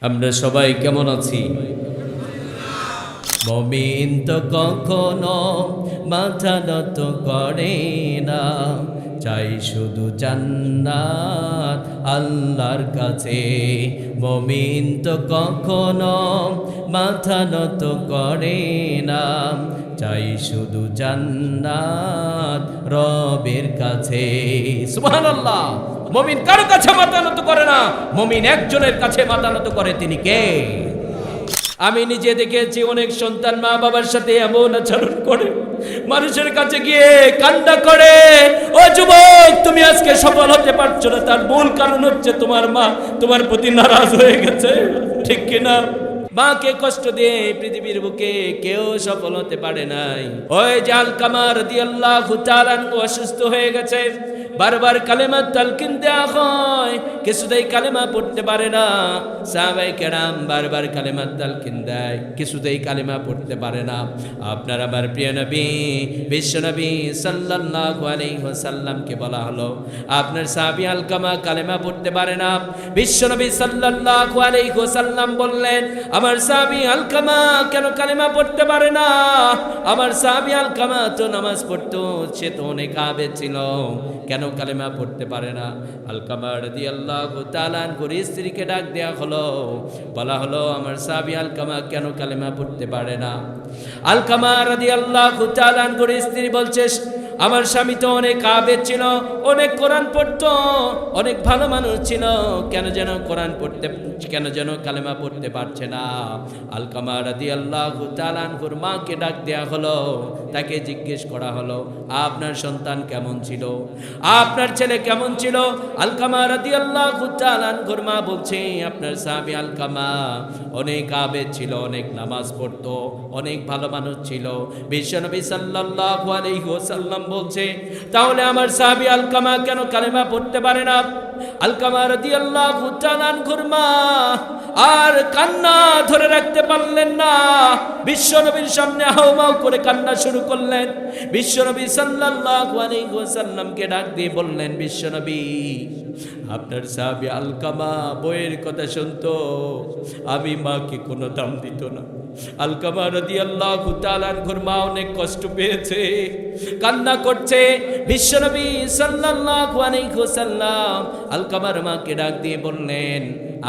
আমরা সবাই কেমন আছি? মুমিন তো কখনো মাথা নত করে না, চাই শুধু জান্নাত আল্লাহর কাছে। মুমিন তো কখনো মাথা নত করে না, চাই শুধু জান্নাত রবের কাছে। সুবহানাল্লাহ। মুমিন কারো কাছে মাথা নত করে না, মুমিন একজনের কাছে মাথা নত করে, তিনি কে? আমি নিজে দেখেছি অনেক সন্তান মা বাবার সাথে এমন আচরণ করে, মানুষের কাছে গিয়ে কান্না করে। ও যুবক, তুমি আজকে সফল হতে পারছো না, তার মূল কারণ হচ্ছে তোমার মা তোমার প্রতি নারাজ হয়ে গেছে। ঠিক কিনা? মাকে কষ্ট দিয়ে পৃথিবীর বুকে কেউ সফল হতে পারে নাই। ওই যে আলকামা রাদিয়াল্লাহু তাআলা অসুস্থ হয়ে গেছে, বারবার কালেমা তালকিন দেয়া হয়, কিছুতেই কালেমা পড়তে পারে না। সাহাবায়ে কেরাম বারবার কালেমা তালকিন দেয়, কিছুতেই কালেমা পড়তে পারে না। আপনার আমার প্রিয় নবী বিশ্বনবী সাল্লাল্লাহু আলাইহি ওয়াসাল্লামকে বলা হলো, আপনার সাহাবী আলকামা কালেমা পড়তে পারে না। বিশ্বনবী সাল্লাল্লাহু আলাইহি ওয়াসাল্লাম বললেন, আমার সাহাবী আলকামা কেন কালেমা পড়তে পারে না? আমার সাহাবী আলকামা তো নামাজ পড়তো, সে তো অনেক আবেদ ছিল, কেন কালেমা পড়তে পারে না? আলকামা রাদিয়াল্লাহু তাআলা আনহুর স্ত্রীকে ডাক দেয়া হলো, বলা হলো, আমার সাহাবী আলকামা কেন কালেমা পড়তে পারে না? আলকামা রাদিয়াল্লাহু তাআলা আনহুর স্ত্রী বলছে, আমার স্বামী তো অনেক আবেদ ছিল, অনেক কোরআন পড়তো, অনেক ভালো মানুষ ছিল, কেন যেন কোরআন পড়তে, কেন যেন কালেমা পড়তে পারছে না। আলকামা রাদিয়াল্লাহু তাআলা আনহুর মাকে ডাক দেয়া হলো, তাকে জিজ্ঞেস করা হলো, আপনার সন্তান কেমন ছিল, আপনার ছেলে কেমন ছিল? আলকামা রাদিয়াল্লাহু তাআলা আনহুর মা বলছে, আপনার সাহাবী আলকামা অনেক আবেদ ছিল, অনেক নামাজ পড়তো, অনেক ভালো মানুষ ছিল। বিশ্বনবী সাল্লাল্লাহু আলাইহি ওয়াসাল্লাম বলছে, তাহলে আমার সাহাবী আলকামা কেন কালেমা পড়তে পারে না? আলকামা রাদিয়াল্লাহু তাআলা আনহুর মা আর কান্না ধরে রাখতে পারলেন না, বিশ্বনবীর সামনে হাউমাউ করে কান্না শুরু করলেন। বিশ্বনবী সাল্লাল্লাহু আলাইহি ওয়াসাল্লামকে ডাক দিয়ে বললেন, বিশ্বনবী, আপনার সাহাবী আলকামা বইয়ের কথা শুনতো, আমি মাকে কোনো দাম দিত না। আলকামা রাদিয়াল্লাহু তাআলা আনহুর মা অনেক কষ্ট পেয়েছে, কান্না করছে। বিশ্বনবী সাল্লাল্লাহু আলাইহি ওয়াসাল্লাম আলকামার মাকে ডাক দিয়ে বললেন,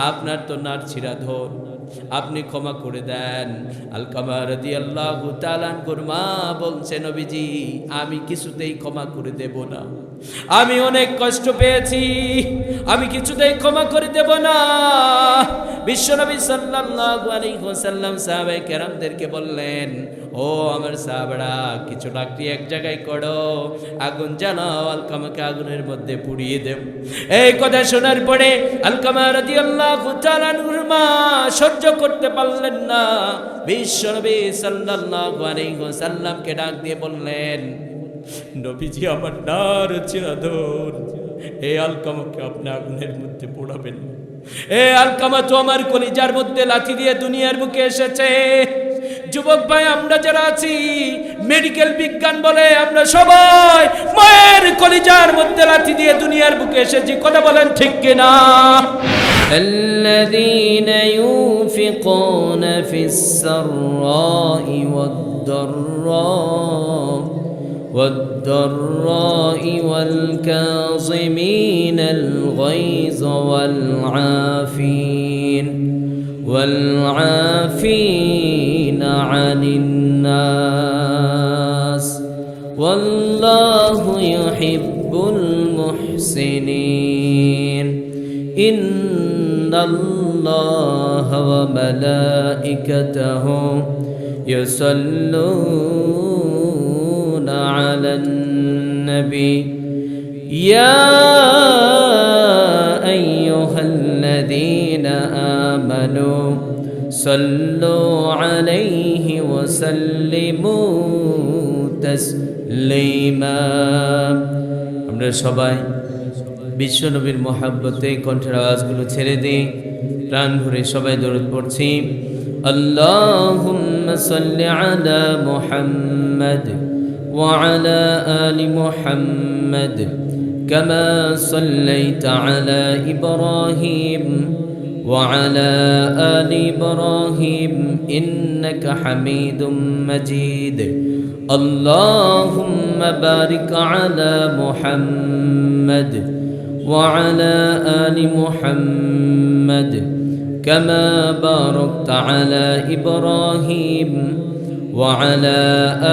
আপনার তো নারছিরা ধন, আপনি ক্ষমা করে দেন। আলকামা রাদিয়াল্লাহু তাআলা আনহুর মা বলছে, নবীজি, আমি কিছুতেই ক্ষমা করে দেব না, আমি অনেক কষ্ট পেয়েছি, আমি কিছুতেই ক্ষমা করে দেব না। বিশ্বনবী সাল্লাল্লাহু আলাইহি ওয়াসাল্লাম সাহাবায়ে কেরামদেরকে বললেন, ও আমার সাহাবারা, কিছু লাকড়ি এক জায়গায় করো, আগুন জ্বালাও, আলকামাকে আগুনের মধ্যে পুড়িয়ে দেব। এই কথা শোনার পরে আলকামা রাদিয়াল্লাহু তাআলা আনহুর মা সহ্য করতে পারলেন না, বিশ্বনবী সাল্লাল্লাহু আলাইহি ওয়াসাল্লামকে ডাক দিয়ে বললেন, নবীজি, আমার নার চিরাধন, এই আলকামাকে আপনি আগুনের মধ্যে পোড়াবেন। এই আলকামা তো আমার কলিজার মধ্যে লাথি দিয়ে দুনিয়ার বুকে এসেছে। যুবক ভাই, আমরা যারা আছি, মেডিকেল বিজ্ঞান বলে আমরা সবাই মায়ের কলিজার মধ্যে লাথি দিয়ে দুনিয়ার বুকে এসেছি, কথা বলেন ঠিক কিনা? الذين ينفقون في السراء والضراء والكاظمين الغيظ والعافين عن الناس والله يحب المحسنين إن الله وملائكته يصلون على النبي يا أيها الذين آمنوا صلوا عليه وسلموا تسليما। আমরা সবাই বিশ্বনবীর মহব্বতে কণ্ঠের আওয়াজগুলো ছেড়ে দিই, প্রাণ ভরে সবাই দরুদ পড়ছি। আল্লাহুম্মা সাল্লি আলা মুহাম্মাদ ওয়া আলা আলি মুহাম্মাদ কামা সাল্লাইতা আলা ইব্রাহিম وعلى آل إبراهيم إنك حميد مجيد اللهم بارك على محمد وعلى آل محمد كما باركت على إبراهيم وعلى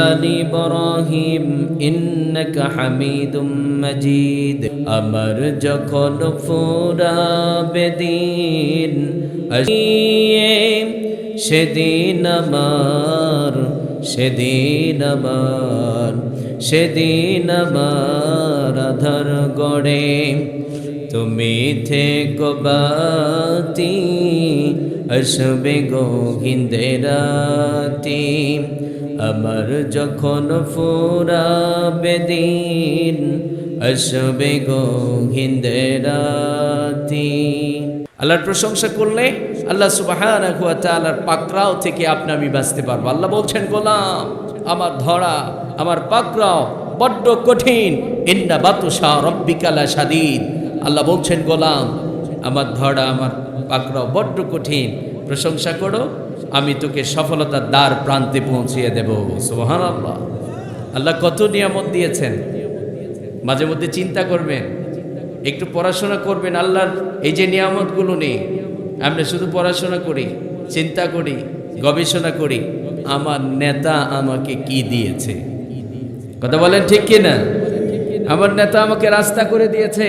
آل إبراهيم إنك حميد مجيد أمر যখন ফুরাবে দিন সেদিন আমার আধার গড়ে তুমি থেকো বাতি আসবে গো হিন্দেরাতি আমার যখন ফুরাবে দিন আসবে গো হিন্দেরাতি। আল্লাহর প্রশংসা করলে আল্লাহ সুবহানাহু ওয়া তাআলার পাকড়াও থেকে আপনি আমি বাঁচতে পারবো। আল্লাহ বলছেন গোলাম আমার ধরা আমার পাকড়াও বড্ড কঠিন, ইন্না বাতুশা রাব্বিকা লাশাদীদ। আল্লাহ বলছেন গোলাম আমার ধরা আমার পাকড়াও বড্ড কঠিন, প্রশংসা করো আমি তোকে সফলতার দ্বার প্রান্তে পৌঁছিয়ে দেব। সুবহানাল্লাহ। আল্লাহ কত নিয়ামত দিয়েছেন, মাঝে মধ্যে চিন্তা করবেন, একটু পড়াশোনা করবেন আল্লাহর এই যে নিয়ামতগুলো নেই। আমরা শুধু পড়াশোনা করি, চিন্তা করি, গবেষণা করি আমার নেতা আমাকে কি দিয়েছে। কথা বলেন ঠিক কিনা? আমার নেতা আমাকে রাস্তা করে দিয়েছে,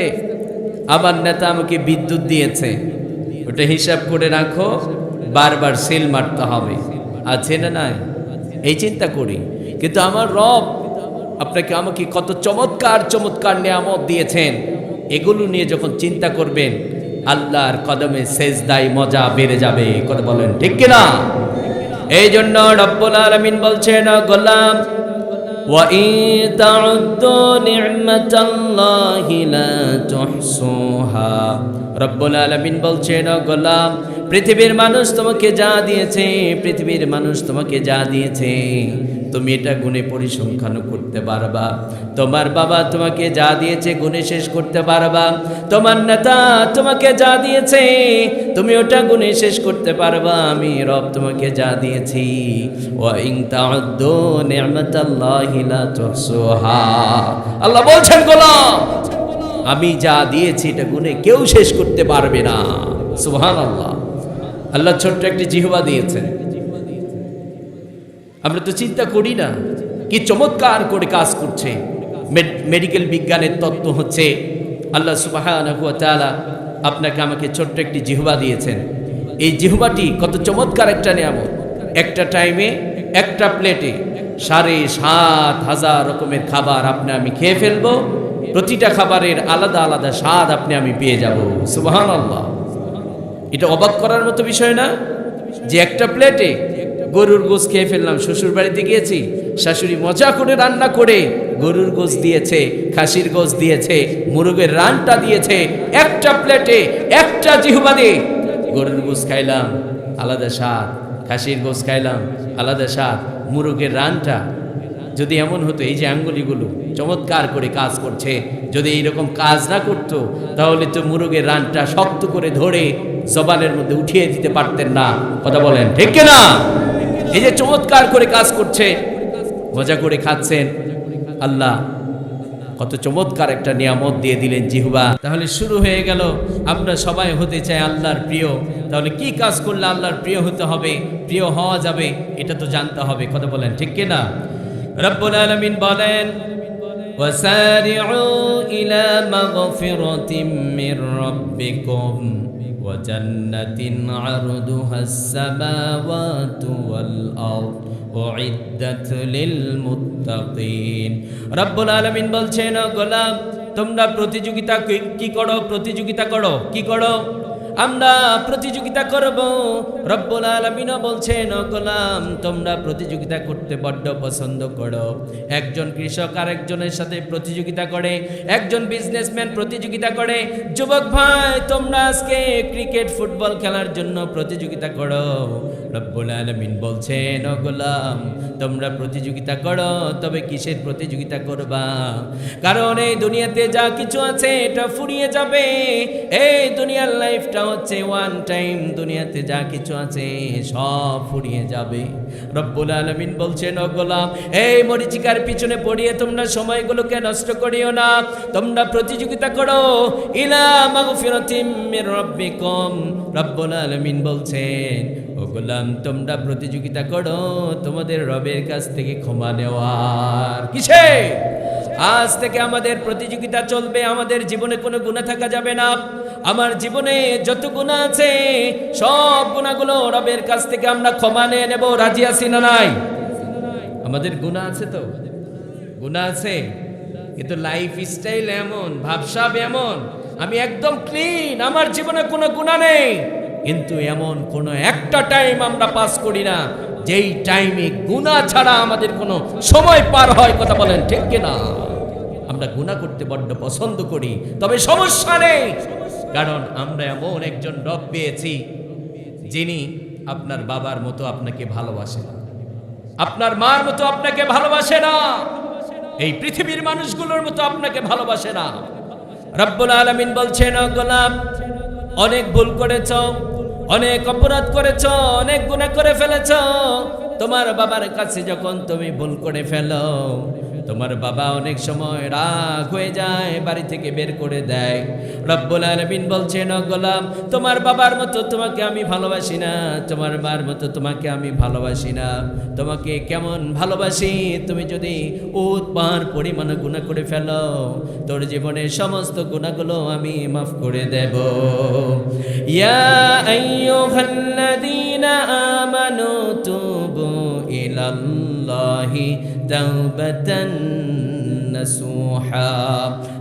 আমার নেতা আমাকে বিদ্যুৎ দিয়েছে, ওটা হিসাব করে রাখো, বারবার সেল মারতে হবে, আছে না নাই? এই চিন্তা করি। কিন্তু আমার রব আপনাকে আমাকে কত চমৎকার চমৎকার নিয়ামত দিয়েছেন, এগুলো নিয়ে যখন চিন্তা করবেন আল্লাহর কদমে সেজদায় মজা বেড়ে যাবে। কথা বলেন ঠিক কিনা? এই জন্য রব্বুল আলামিন বলছেন গোলাম ওয়া ইন তাউদ্দু নি'মাতাল্লাহি লা তুহসুহা। রব্বুল আলামিন বলছেন গোলাম পৃথিবীর মানুষ তোমাকে যা দিয়েছে, পৃথিবীর মানুষ তোমাকে যা দিয়েছে তুমি এটা গুণে পরিসংখ্যান করতে পারবা। তোমার বাবা তোমাকে যা দিয়েছে গুণে শেষ করতে পারবা। তোমার নেতা তোমাকে যা দিয়েছে তুমি ওটা গুণে শেষ করতে পারবা। আমি রব তোমাকে যা দিয়েছি ওয়া ইন তাউদ্দু নি'মাতাল্লাহি লা তুহসুহা। আল্লাহ বলছেন গোলাম আমি যা দিয়েছি এটা গুণে কেউ শেষ করতে পারবে না। সুবহানাল্লাহ। আল্লাহ ছোট্ট একটি জিহ্বা দিয়েছেন, আমরা তো চিন্তা করি না কি চমৎকার করে কাজ করছে। মেডিকেল বিজ্ঞানের তত্ত্ব হচ্ছে আল্লাহ সুবহানাহু ওয়া তাআলা আপনাকে আমাকে ছোট্ট একটি জিহ্বা দিয়েছেন। এই জিহ্বাটি কত চমৎকার একটা নিয়ামত। একটা টাইমে একটা প্লেটে ৭,৫০০ রকমের খাবার আপনি আমি খেয়ে ফেলবো। প্রতিটা খাবারের আলাদা আলাদা স্বাদ আপনি আমি পেয়ে যাব। সুবহানাল্লাহ। এটা অবাক করার মতো বিষয় না যে একটা প্লেটে গরুর গোশত খেয়ে ফেললাম। শ্বশুর বাড়িতে গিয়েছি, শাশুড়ি মজা করে রান্না করে গরুর গোশত দিয়েছে, খাসির গোশত দিয়েছে, মুরগের রানটা দিয়েছে। একটা প্লেটে একটা জিহ্বা দিয়ে গরুর গোশত খাইলাম আলাদা স্বাদ, খাসির গোশত খাইলাম আলাদা স্বাদ, মুরগের রানটা। যদি এমন হতো এই যে আঙ্গুলিগুলো চমৎকার করে কাজ করছে, যদি এইরকম কাজ না করতো তাহলে তো মুরগের রানটা শক্ত করে ধরে জবানের মধ্যে উঠিয়ে দিতে পারতেন না। কথা বলেন ঠিক কিনা? এই যে চমৎকার করে কাজ করছে, মজা করে খাচ্ছেন, আল্লাহ কত চমৎকার একটা নিয়ামত দিয়ে দিলেন জিহ্বা। তাহলে শুরু হয়ে গেল আমরা সবাই হতে চাই আল্লাহর প্রিয়। তাহলে কি কাজ করলে আল্লাহর প্রিয় হতে হবে, প্রিয় হওয়া যাবে, এটা তো জানতে হবে। কথা বলেন ঠিক কিনা? রব্বুল আলামিন বলেন ওয়াসারিউ ইলা মাগফিরাতিম মির রাব্বিকুম ওয়া জান্নাতিন আরদুহাস সামাওয়াতু ওয়াল আরদ উইদ্দাত লিল মুত্তাকিন। রব্বুল আলামিন বলছেন গোলাম তোমরা প্রতিযোগিতা কি করো? প্রতিযোগিতা করো। কি করো? আমরা প্রতিযোগিতা করব। রব্বুল আলামিন বলছেন গোলাম তোমরা প্রতিযোগিতা করতে বড্ড পছন্দ করো। একজন কৃষক আরেকজনের সাথে প্রতিযোগিতা করে, একজন বিজনেসম্যান প্রতিযোগিতা করে। যুবক ভাই তোমরা আজকে ক্রিকেট ফুটবল খেলার জন্য প্রতিযোগিতা করো। রব্বুল আলামিন বলছেন গোলাম তোমরা প্রতিযোগিতা করো, তবে কিসের প্রতিযোগিতা করবা? কারণ এই দুনিয়াতে যা কিছু আছে এটা ফুরিয়ে যাবে, এই দুনিয়ার লাইফটা হচ্ছে ওয়ান টাইম, দুনিয়াতে যা কিছু আছে সব ফুরিয়ে যাবে। রব্বুল আলামিন বলছেন, ও গোলাম, এই মরিচিকার পিছনে পড়িয়ে তোমরা সময়গুলোকে নষ্ট করিও না, তোমরা প্রতিযোগিতা করো ইলা মাগফিরাতিম মির রাব্বিকুম। রব্বুল আলামিন বলছেন, ও গোলাম, তোমরা প্রতিযোগিতা করো তোমাদের রবের কাছ থেকে ক্ষমা নেওয়ার। কিসে? আজ থেকে আমাদের প্রতিযোগিতা চলবে, আমাদের জীবনে কোনো গুনাহ থাকা যাবে না। আমার জীবনে যত গুনাহ আছে সব গুনাহগুলো রবের কাছ থেকে আমরা ক্ষমা নিয়ে নেব। রাজি আছি না নাই? আমাদের গুনাহ আছে তো, গুনাহ আছে, কিন্তু লাইফ স্টাইল এমন, ভাবসাব এমন, আমি একদম ক্লিন, আমার জীবনে কোনো গুনাহ নেই। কিন্তু এমন কোনো একটা টাইম আমরা পাস করি না যেই টাইমে গুনাহ ছাড়া আমাদের কোনো সময় পার হয়। কথা বলেন ঠিক কিনা? আমরা গুনাহ করতে বড্ড পছন্দ করি, তবে সমস্যা নেই, কারণ আমরা এমন একজন রব পেয়েছি যিনি আপনার বাবার মতো আপনাকে ভালোবাসে না, আপনার মার মতো আপনাকে ভালোবাসে না, এই পৃথিবীর মানুষগুলোর মতো আপনাকে ভালোবাসে না। রব্বুল আলামিন বলছেন, ও গোলাম, অনেক ভুল করেছ, অনেক অপরাধ করেছ, অনেক গুনাহ করে ফেলেছ। তোমার বাবার কাছে যখন তুমি ভুল করে ফেলো, তোমার বাবা অনেক সময় রাগ হয়ে যায়, বাড়ি থেকে বের করে দেয়। রব্বুল আলামিন বলছেন, ও গোলাম, তোমার বাবার মতো তোমাকে আমি ভালোবাসি না, তোমার মার মতো তোমাকে আমি ভালোবাসি না। তোমাকে কেমন ভালোবাসি, তুমি যদি পাহাড় পরিমাণ গুনাহ করে ফেলো, তোর জীবনের সমস্ত গুনাহগুলো আমি মাফ করে দেব। ইয়া আইয়ুহাল্লাযীনা আমানু তুবু ইলাল্লাহি তাওবাতান নাসুহা।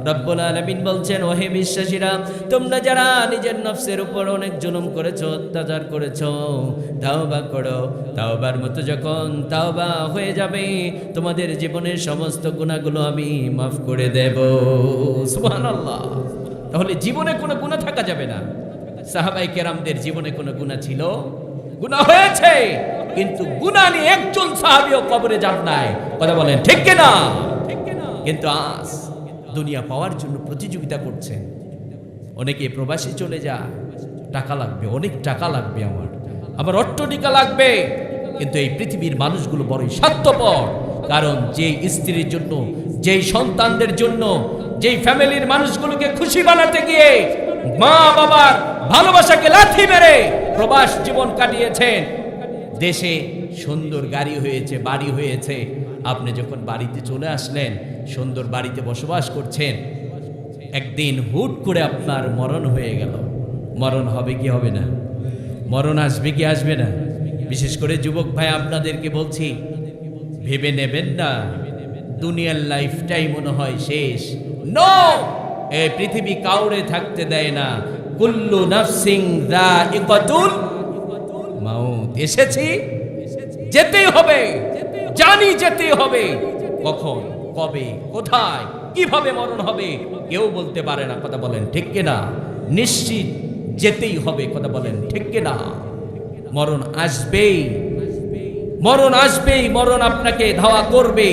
রব্বুল আলামিন বলছেন, ওহে বিশ্বাসীরা, তোমরা যারা নিজের নফসের উপর অনেক জুলুম করেছো, অত্যাচার করেছো, তাওবা করো। তাওবার মতো যখন তাওবা হয়ে যাবে, তোমাদের জীবনের সমস্ত গুনাহগুলো আমি মাফ করে দেব। সুবহানাল্লাহ। তাহলে জীবনে কোনো গুনাহ থাকা যাবে না। সাহাবায়ে কেরামদের জীবনে কোনো গুনাহ ছিল? গুনাহ হয়েছে, কিন্তু গুনাহ নিয়ে একজন সাহাবীও কবরে যান নাই। কথা বলেন ঠিক কিনা? কিন্তু আজ দুনিয়া পাওয়ার জন্য প্রতিযোগিতা করছে। অনেকে প্রবাসী চলে যায়, টাকা লাগবে, অনেক টাকা লাগবে, আমার অট্টালিকা লাগবে। কিন্তু এই পৃথিবীর মানুষগুলো বড়ই স্বার্থপর, কারণ যেই স্ত্রীর জন্য, যেই সন্তানদের জন্য, যেই ফ্যামিলির মানুষগুলোকে খুশি বানাতে গিয়ে মা বাবার ভালোবাসাকে লাথি মেরে প্রবাস জীবন কাটিয়েছেন, দেশে সুন্দর গাড়ি হয়েছে, বাড়ি হয়েছে, আপনি যখন বাড়িতে চলে আসলেন, সুন্দর বাড়িতে বসবাস করছেন, একদিন হুট করে আপনার মরণ হয়ে গেল। মরণ হবে কি হবে না? মরণ আসবে কি আসবে না? বিশেষ করে যুবক ভাই আপনাদেরকে বলছি, ভেবে নেবেন না দুনিয়ার লাইফটাই মনে হয় শেষ। নো, এই পৃথিবী কাউরে থাকতে দেয় না। কুল্লু নাফসিন যায়িকাতুল মাউত। এসেছি, যেতেই হবে, জানি যেতেই হবে। কখন, কবে, কোথায়, কিভাবে মরণ হবে কেউ বলতে পারে না। কথা বলেন ঠিক কিনা? নিশ্চিত যেতেই হবে। কথা বলেন ঠিক কিনা? মরণ আসবেই, মরণ আসবেই, মরণ আপনাকে ধাওয়া করবে,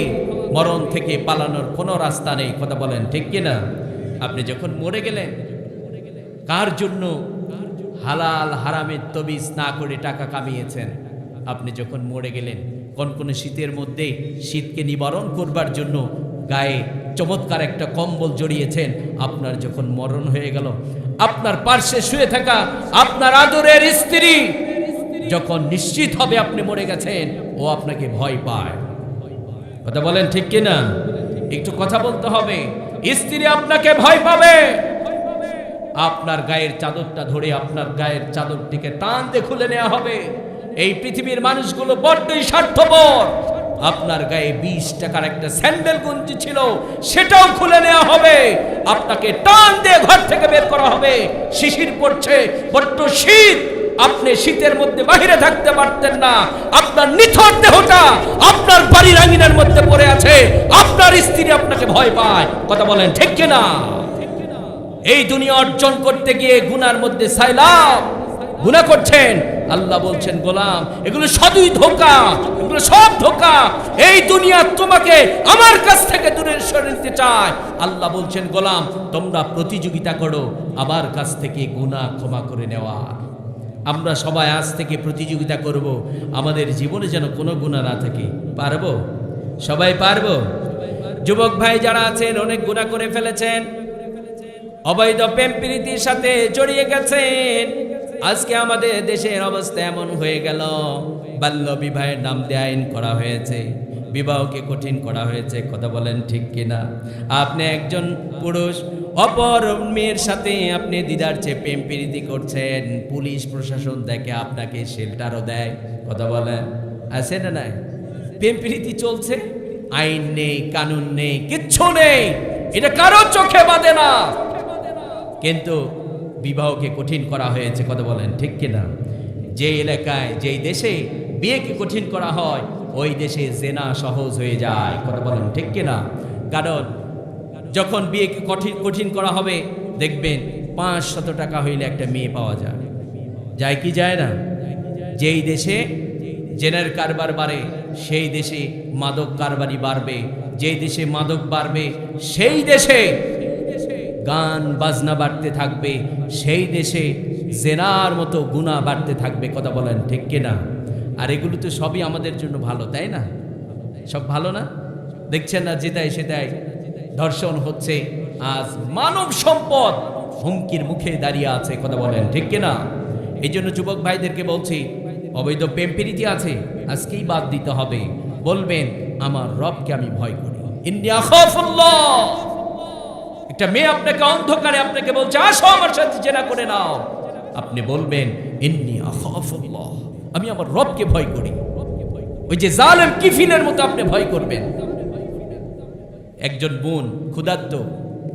মরণ থেকে পালানোর কোনো রাস্তা নেই। কথা বলেন ঠিক কিনা? আপনি যখন মরে গেলেন, কার জন্য হালাল হারামের তবিজ না করে টাকা কামিয়েছেন? আপনি যখন মরে গেলেন, কনকনে শীতের মধ্যে শীতকে নিবারণ করবার জন্য গায়ে চমৎকার একটা কম্বল জড়িয়েছেন। আপনার যখন মরণ হয়ে গেল, আপনার পার্শ্বে শুয়ে থাকা আপনার আদরের স্ত্রী যখন নিশ্চিত হবে আপনি মরে গেছেন, ও আপনাকে ভয় পায়। কথা বলেন ঠিক কিনা? একটু কথা বলতে হবে। স্ত্রী আপনাকে ভয় পাবে। আপনার গায়ের চাদরটা ধরে আপনার গায়ের চাদরটিকে টান দিয়ে খুলে নেওয়া হবে। এই পৃথিবীর মানুষগুলো বড্ডই স্বার্থপর। আপনার গায়ে 20 টাকার একটা স্যান্ডেল গঞ্জি ছিল, সেটাও খুলে নেওয়া হবে। আপনাকে টান দিয়ে ঘর থেকে বের করা হবে। শিশির পড়ছে, বড্ড শীত, আপনি শীতের মধ্যে বাহিরে থাকতে পারতেন না। আপনার নিথর দেহটা আপনার বাড়ির আঙিনার মধ্যে পড়ে আছে, আপনার স্ত্রী আপনাকে ভয় পায়। কথা বলেন ঠিক কিনা? এই দুনিয়া অর্জন করতে গিয়ে গুনার মধ্যে সাইলাব, গুনাহ করছেন। আল্লাহ বলছেন গোলাম এগুলো সবই ধোঁকা, এগুলো সব ধোঁকা। এই দুনিয়া তোমাকে আমার কাছ থেকে দূরে সরিয়ে নিতে চায়। আল্লাহ বলছেন গোলাম তোমরা প্রতিযোগিতা করো আমার কাছ থেকে গুনাহ ক্ষমা করে নেওয়া। আমরা সবাই আজ থেকে প্রতিযোগিতা করব আমাদের জীবনে যেন কোনো গুনাহ না থাকে। পারবো? সবাই পারবো? যুবক ভাই যারা আছেন অনেক গুনাহ করে ফেলেছেন, অবৈধ প্রেম প্রীতির সাথে জড়িয়ে গেছেন। আজকে আমাদের দেশের অবস্থা এমন হয়ে গেল, বাল্য বিবাহের নাম দিয়ে আইন করা হয়েছে, বিবাহকে কঠিন করা হয়েছে। কথা বলেন ঠিক কিনা? আপনি একজন পুরুষ অপর মেয়ের সাথে আপনি দিদার চেয়ে প্রেম প্রীতি করছেন, পুলিশ প্রশাসন দেখে আপনাকে শেল্টারও দেয়। কথা বলেন আছে না নাই? প্রেম প্রীতি চলছে, আইন নেই, কানুন নেই, কিচ্ছু নেই, এটা কারো চোখে বাঁধে না, কিন্তু বিবাহকে কঠিন করা হয়েছে। কথা বলেন ঠিক কিনা? যে এলাকায় যেই দেশে বিয়েকে কঠিন করা হয় ওই দেশে জেনা সহজ হয়ে যায়। কথা বলেন ঠিক কিনা? কারণ যখন বিয়েকে কঠিন করা হবে দেখবেন 500 টাকা হইলে একটা মেয়ে পাওয়া যায়। যায় কি যায় না? যেই দেশে জেনার কারবার বাড়ে সেই দেশে মাদক কারবারি বাড়বে, যেই দেশে মাদক বাড়বে সেই দেশে গান বাজনা বাড়তে থাকবে, সেই দেশে জেনার মতো গুনাহ বাড়তে থাকবে। কথা বলেন ঠিক কিনা? আর এগুলো তো সবই আমাদের জন্য ভালো, তাই না? সব ভালো না? দেখছেন না যেটাই সেটাই ধর্ষণ হচ্ছে, আজ মানব সম্পদ হুমকির মুখে দাঁড়িয়ে আছে। কথা বলেন ঠিক কিনা? এই জন্য যুবক ভাইদেরকে বলছি অবৈধ প্রেম প্রীতি আছে আজকেই বাদ দিতে হবে। বলবেন আমার রবকে আমি ভয় করি, ইন্নী আখাফুল্লাহ। একটা মেয়ে আপনাকে অন্ধকারে আপনাকে বলছে আসো আমার সাথে জেনা করে নাও, আপনি বলবেন ইন্নী আখাফুল্লাহ, আমি আমার রবকে ভয় করি। ওই যে জালেম কিফিলের মতো আপনি ভয় করবেন। একজন বোন ক্ষুধার্ত,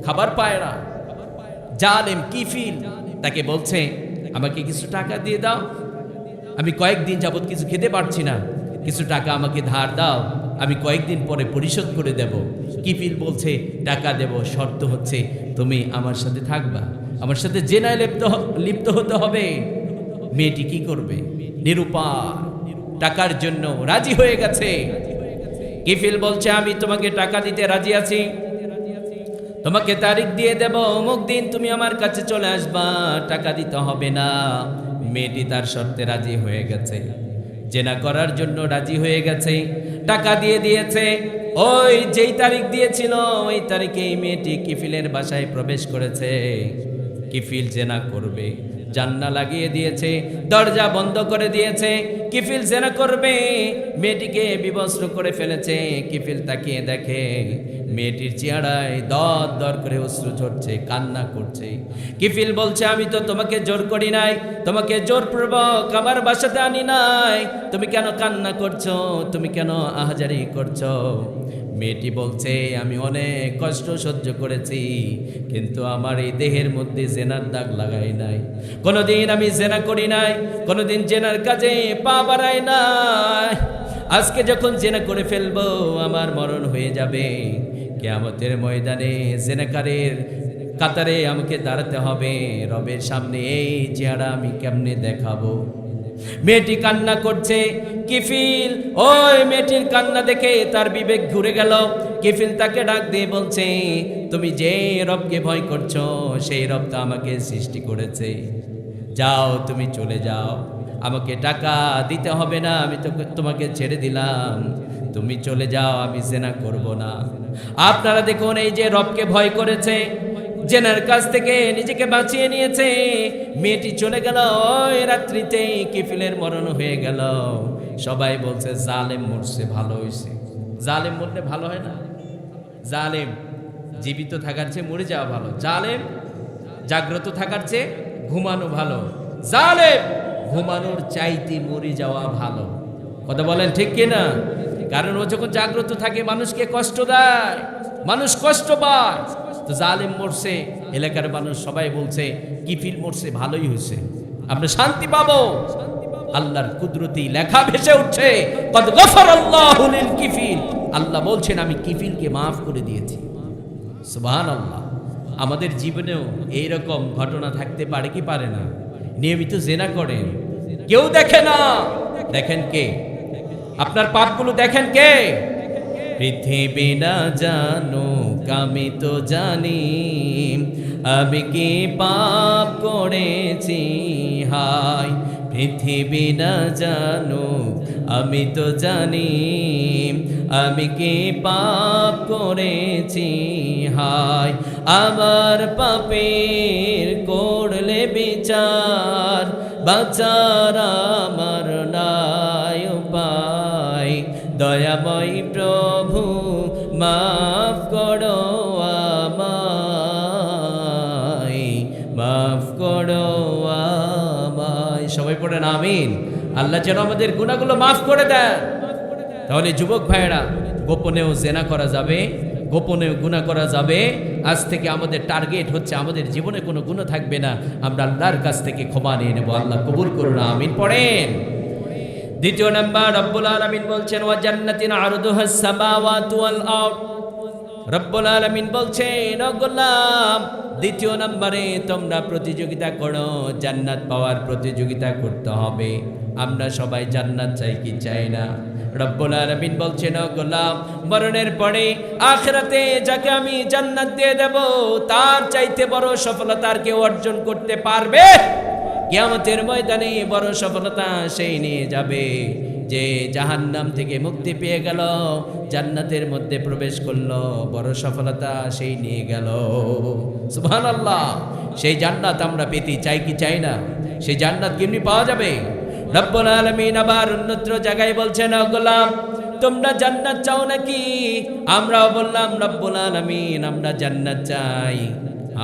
খাবার পায় না, জালেম কিফিল তাকে বলছে আমাকে কিছু টাকা দিয়ে দাও, আমি কয়েকদিন যাবত কিছু খেতে পারছি না, কিছু টাকা আমাকে ধার দাও, আমি কয়েকদিন পরে পরিশোধ করে দেব। কিফিল বলছে টাকা দেব, শর্ত হচ্ছে তুমি আমার সাথে থাকবা, আমার সাথে জেনায় লিপ্ত হতে হবে। মেয়েটি কি করবে? নিরুপায়, টাকার জন্য রাজি হয়ে গেছে। কিফিল বলছে আমি তোমাকে টাকা দিতে রাজি আছি, তোমাকে তারিখ দিয়ে দেব, অমুক দিন তুমি আমার কাছে চলে আসবা, টাকা দিতে হবে না। মেয়েটি তার শর্তে রাজি হয়ে গেছে, জেনা করার জন্য রাজি হয়ে গেছে, টাকা দিয়ে দিয়েছে। ওই যেই তারিখ দিয়েছিল ওই তারিখে এই মেয়েটি কিফিলের বাসায় প্রবেশ করেছে। কিফিল জেনা করবে, জান্না লাগিয়ে দিয়েছে, দরজা বন্ধ করে দিয়েছে। কিফিল জেনা করবে, মেয়েটিকে বিবস্ত্র করে ফেলেছে। কিফিল তাকিয়ে দেখে মেয়েটির চেহারায় দর দর করে অশ্রু ঝরছে, কান্না করছে। কিফিল বলছে আমি তো তোমাকে জোর করি নাই, তোমাকে জোরপূর্বক আমার বাসাতে আনি নাই, তুমি কেন কান্না করছো, তুমি কেন আহাজারি করছো? মেয়েটি বলছে আমি অনেক কষ্ট সহ্য করেছি, কিন্তু আমার এই দেহের মধ্যে জেনার দাগ লাগাই নাই, কোনোদিন আমি জেনা করি নাই, কোনোদিন জেনার কাজে পা বাড়াই নাই। আজকে যখন জেনা করে ফেলবো আমার মরণ হয়ে যাবে, কিয়ামতের ময়দানে জেনাকারের কাতারে আমাকে দাঁড়াতে হবে, রবের সামনে এই চেহারা আমি কেমনে দেখাবো? মেয়েটি কান্না করছে। কিফিল ওই মেয়েটির কান্না দেখে তার বিবেক ঘুরে গেল। কিফিল তাকে ডাক দিয়ে বলছে তুমি যে রবকে ভয় করছো সেই রব তো আমাকে সৃষ্টি করেছে, যাও তুমি চলে যাও, আমাকে টাকা দিতে হবে না, আমি তো তোমাকে ছেড়ে দিলাম, তুমি চলে যাও, আমি জেনা করব না। আপনারা দেখুন এই যে রবকে ভয় করেছে, জেনার কাছ থেকে নিজেকে বাঁচিয়ে নিয়েছে, মেয়েটি চলে গেল। ওই রাত্রিতে কিফিলের মরণ হয়ে গেল। সবাই বলছে জালেম মরছে, ভালো হয়েছে। জালেম মরলে ভালো হয় না? জালেম জীবিত থাকার চেয়ে মরে যাওয়া ভালো, জালেম জাগ্রত থাকার চেয়ে ঘুমানো ভালো, জালেম ঘুমানোর চাইতে মরে যাওয়া ভালো। কথা বলেন ঠিক কিনা? কারণ ও যখন জাগ্রত থাকে মানুষকে কষ্ট দেয়, মানুষ কষ্ট পায়। তো জালেম মরছে, এলাকার মানুষ সবাই বলছে কিফিল মরছে, ভালোই হয়েছে, আমরা শান্তি পাবো। আল্লাহর কুদরতি লেখা ভেসে উঠছে কদ গফারাল্লাহু লিল কিফিল, আল্লাহ বলছেন আমি কিফিলকে মাফ করে দিয়েছি। সুবহানাল্লাহ। আমাদের জীবনেও এইরকম ঘটনা থাকতে পারে কি পারে না? নিয়মিত জেনা করেন, কেউ দেখে না, দেখেন কে? আপনার পাপগুলো দেখেন কে? পৃথিবী না জানুক আমি তো জানি, আমি কি পাপ করেছি হায়। পৃথিবী না জানুক আমি তো জানি, আমি কি পাপ করেছি হায়। আমার পাপের করলে বিচার, বাঁচার আমার নাই উপায়। দয়াময় প্রভু মাফ করো আমায়, মাফ করো আমায়। সবাই পড়েন আমিন। আল্লাহ যেন আমাদের গুনাহগুলো মাফ করে দেন। তাহলে যুবক ভাইয়েরা, গোপনেও জেনা করা যাবে, গোপনেও গুনাহ করা যাবে। আজ থেকে আমাদের টার্গেট হচ্ছে আমাদের জীবনে কোনো গুনাহ থাকবে না, আমরা আল্লাহর কাছ থেকে ক্ষমা নিয়ে নেব। আল্লাহ কবুল করুন, আমিন পড়েন। দ্বিতীয় নাম্বার, রব্বুল আলামিন বলছেন ওয়া জান্নাতিন আরদুহাস সামাওয়াতু ওয়াল আরদ। রব্বুল আলামিন বলছেন ও গোলাম, দ্বিতীয় নম্বরে তোমরা প্রতিযোগিতা করো, জান্নাত পাওয়ার প্রতিযোগিতা করতে হবে। আমরা সবাই জান্নাত চাই কি চাই না? রব্বুল আলামিন বলছেন ও গোলাম, মরণের পরে আখিরাতে যাকে আমি জান্নাত দিয়ে দেব, তার চাইতে বড় সফলতা আর কেউ অর্জন করতে পারবে? কিয়ামতের ময়দানে বড় সফলতা সেই নিয়ে যাবে যে জাহান্নাম থেকে মুক্তি পেয়ে গেল, জান্নাতের মধ্যে প্রবেশ করলো। বড় সফলতা সেই নিয়ে গেল। সুবহানাল্লাহ। সেই জান্নাত আমরা পেতে চাই কি চাই না? সেই জান্নাত কেমনি পাওয়া যাবে? রব্বুল আলামিন আবার অন্যত্র জায়গায় বলছেন ও গোলাম, তোমরা জান্নাত চাও নাকি? আমরাও বললাম রব্বুল আলামিন আমরা জান্নাত চাই।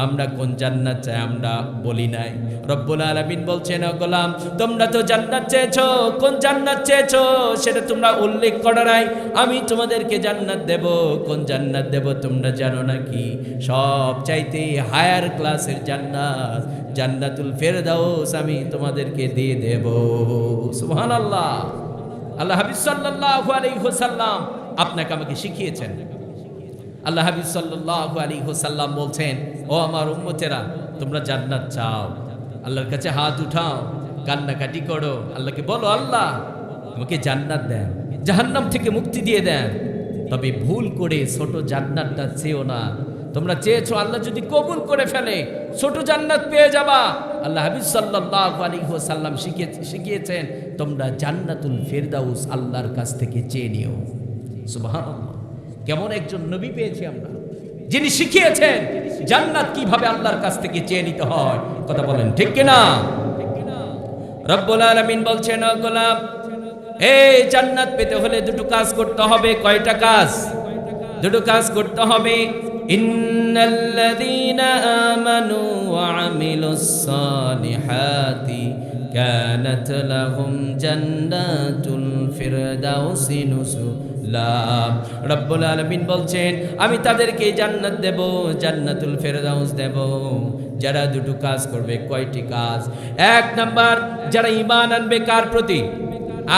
আমরা কোন জান্নাত চাই আমরা বলি নাই। রব্বুল আলামিন বলছেন ও গোলাম, তোমরা তো জান্নাত চেয়েছো, কোন জান্নাত চেয়েছো সেটা তোমরা উল্লেখ করো নাই। আমি তোমাদেরকে জান্নাত দেব। কোন জান্নাত দেব তোমরা জানো নাকি? সব চাইতে হায়ার ক্লাসের জান্নাত, জান্নাতুল ফেরদাউস আমি তোমাদেরকে দিয়ে দেব। সুবহানাল্লাহ। আল্লাহ হাবিব সাল্লাল্লাহু আলাইহি ওয়াসাল্লাম আপনাকে আমাকে শিখিয়েছেন। আল্লাহ হাবিব সাল্লাল্লাহু আলাইহি ওয়াসাল্লাম বলছেন, ও আমার উম্মতেরা, তোমরা জান্নাত চাও, আল্লাহর কাছে হাত উঠাও, কান্নাকাটি করো, আল্লাহকে বলো আল্লাহ আমাকে জান্নাত দেন, জাহান্নাম থেকে মুক্তি দিয়ে দেন। তবে ভুল করে ছোট জান্নাতটা চেয়েও না। তোমরা চেয়েছো, আল্লাহ যদি কবুল করে ফেলে ছোট জান্নাত পেয়ে যাবা। আল্লাহ হাবিব সাল্লাল্লাহু আলাইহি ওয়াসাল্লাম শিখিয়েছেন, তোমরা জান্নাতুল ফেরদাউস আল্লাহর কাছ থেকে চেয়ে নিও। সুবহানাল্লাহ। কেমন একজন নবী পেয়েছি আমরা, যিনি শিখিয়েছেন জান্নাত কিভাবে আল্লাহর কাছ থেকে চেয়ে নিতে হয়। কথা বলেন ঠিক কিনা? রব্বুল আলামিন বলছেন ও গোলাম, এই জান্নাত পেতে হলে দুটো কাজ করতে হবে। কয়টা কাজ? দুটো কাজ করতে হবে। ইন্নাল্লাযীনা আমানু ওয়া আমিলুস সালিহাতি কানাত লাহুম জান্নাতুল ফিরদাউসি নুজুলা। রব্বুল আলামিন বলছেন, আমি তাদেরকে জান্নাত দেব, জান্নাতুল ফেরদাউস দেব, যারা দুটো কাজ করবে। কয়টি কাজ? এক নাম্বার, যারা ঈমান আনবে। কার প্রতি?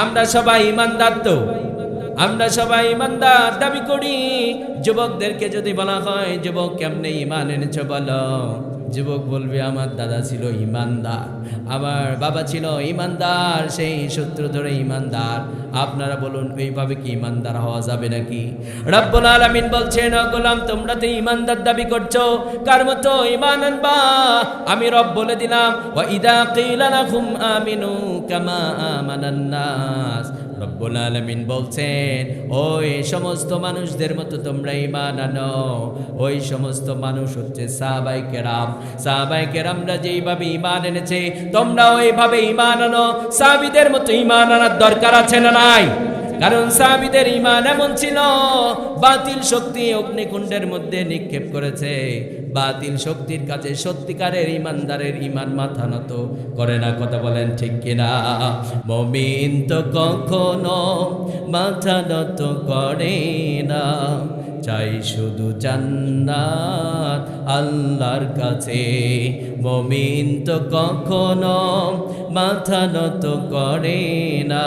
আমরা সবাই ঈমানদার তো, আমরা সবাই ঈমানদার দাবি করি। যুবকদেরকে যদি বলা হয়, যুবক কেমনে ঈমান এনেছো বলো, যুবক বলবে আমার দাদা ছিল ঈমানদার, আমার বাবা ছিল ঈমানদার, সেই সূত্র ধরে ঈমানদার। আপনারা বলুন, এইভাবে কি ঈমানদার হওয়া যাবে নাকি? রব্বুল আলামিন বলছেন, ও গোলাম তোমরা তো ঈমানদার দাবি করছো, কার মতো ঈমান আনবা? আমি রব বলে দিলাম, ওয়া ইযা কিলা লাকুম আমিনু কামা আমানান নাস। রব্বুল আলামিন বলছেন, ওই সমস্ত মানুষদের মতো তোমরা ঈমান আনো। ওই সমস্ত মানুষ হচ্ছে সাহাবায়ে কেরাম। সাহাবায়ে কেরামরা যেইভাবে ঈমান এনেছে, তোমরা ওইভাবে ঈমান আনো। সাহাবীদের মতো ঈমান আনার দরকার আছে না নাই? কারণ সাহাবীদের ঈমান এমন ছিল, বাতিল শক্তি অগ্নিকুণ্ডের মধ্যে নিক্ষেপ করেছে। বাতিল শক্তির কাছে সত্যিকারের ঈমানদারের ঈমান মাথা নত করে না। কথা বলেন ঠিক কিনা? মুমিন তো কখনো মাথা নত করে না, চাই শুধু জান্নাত আল্লাহর কাছে। মুমিন তো কখনো মাথা নত করে না,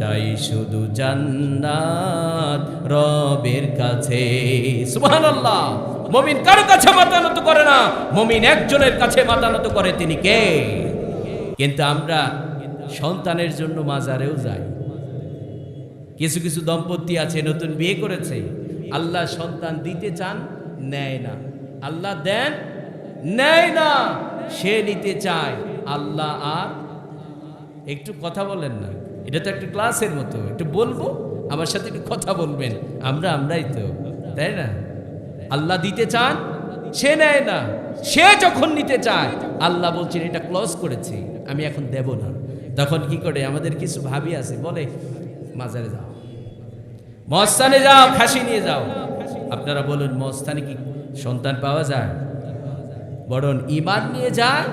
চাই শুধু জান্নাত রবের কাছে। সুবহানাল্লাহ। মুমিন কারো কাছে মাথা নত করে না, মুমিন একজনের কাছে মাথা নত করে। তিনি কে? কিন্তু আমরা সন্তানের জন্য মাজারেও যাই। কিছু কিছু দম্পতি আছে নতুন বিয়ে করেছে, আল্লাহ সন্তান দিতে চান, নেয় না। আল্লাহ দেন, নেয় না। সে নিতে চায়, আল্লাহ আর একটু কথা বলেন না, এটা তো একটা ক্লাসের মতো, একটু বলবো আমার সাথে একটু কথা বলবেন। আমরাই তো, তাই না? আল্লাহ দিতে চান, সে নেয় না। সে যখন নিতে চায়, আল্লাহ বলছেন এটা ক্লোজ করেছি, আমি এখন দেব না। তখন কি করে? আমাদের কিছু ভাবি আছে, বলে মাজারে যাও, মস্তানে যাও, খাসি নিয়ে যাও। আপনারা বলুন, মস্তানে কি সন্তান পাওয়া যায়? বরং ঈমান নিয়ে যায়,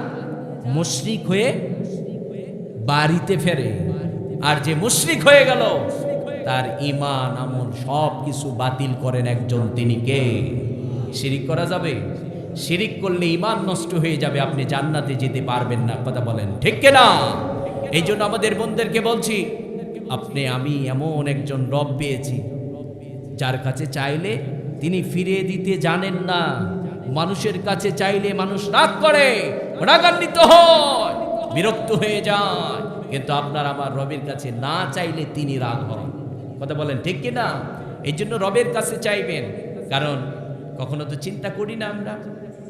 মুশরিক হয়ে বাড়িতে ফেরে। আর যে মুশরিক হয়ে গেল, তার ঈমান আমল সব কিছু বাতিল করেন একজন, তিনি কে? শিরিক করা যাবে? শিরিক করলে ঈমান নষ্ট হয়ে যাবে, আপনি জান্নাতে যেতে পারবেন না। কথা বলেন ঠিক কিনা? এই জন্য আমাদের বোনদেরকে বলছি, আমি এমন একজন রব পেয়েছি, যার কাছে চাইলে তিনি ফিরিয়ে দিতে জানেন না। মানুষের কাছে চাইলে মানুষ রাগ করে, রাগান্বিত হয়, বিরক্ত হয়ে যায়, কিন্তু আপনার আমার রবের কাছে না চাইলে তিনি রাগ হন। কথা বলেন ঠিক কিনা? এই জন্য রবের কাছে চাইবেন। কারণ কখনো তো চিন্তা করি না আমরা,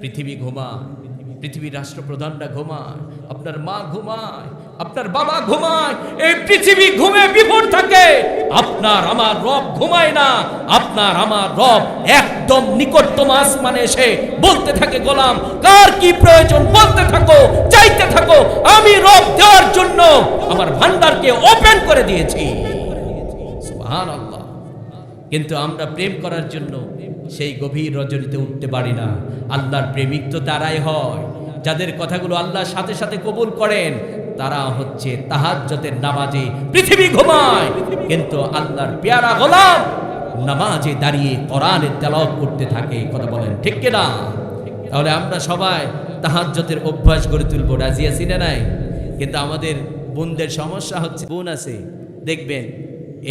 পৃথিবী ঘুমায়, পৃথিবীর রাষ্ট্রপ্রধানরা ঘুমায়, আপনার মা ঘুমায়, আপনার বাবা ঘুমায়, এই পৃথিবী ঘুমে বিভোর থাকে। আপনার আমার রব ঘুমায় না। আপনার আমার রব একদম নিকটতম আসমানে এসে বলতে থাকে, গোলাম কার কি প্রয়োজন বলতে থাকো, চাইতে থাকো, আমি রব দেওয়ার জন্য আমার ভান্ডারকে ওপেন করে দিয়েছি। সুবহানাল্লাহ। কিন্তু আমরা প্রেম করার জন্য সেই গভীর রজনীতে উঠতে পারি না। আল্লাহর প্রেমিক তো তারাই হয় যাদের কথাগুলো আল্লাহর সাথে সাথে কবুল করেন। তারা হচ্ছে তাহাজ্জুদের নামাজে পৃথিবী ঘুমায়, কিন্তু আল্লাহর পেয়ারা গোলাম নামাজে দাঁড়িয়ে কোরআনের তেলাওয়াত করতে থাকে। কথা বলেন ঠিক কিনা? তাহলে আমরা সবাই তাহাজ্জুদের অভ্যাস গড়ে তুলবো। রাজি আছি না নাই? কিন্তু আমাদের বোনদের সমস্যা হচ্ছে, বোন আছে দেখবেন,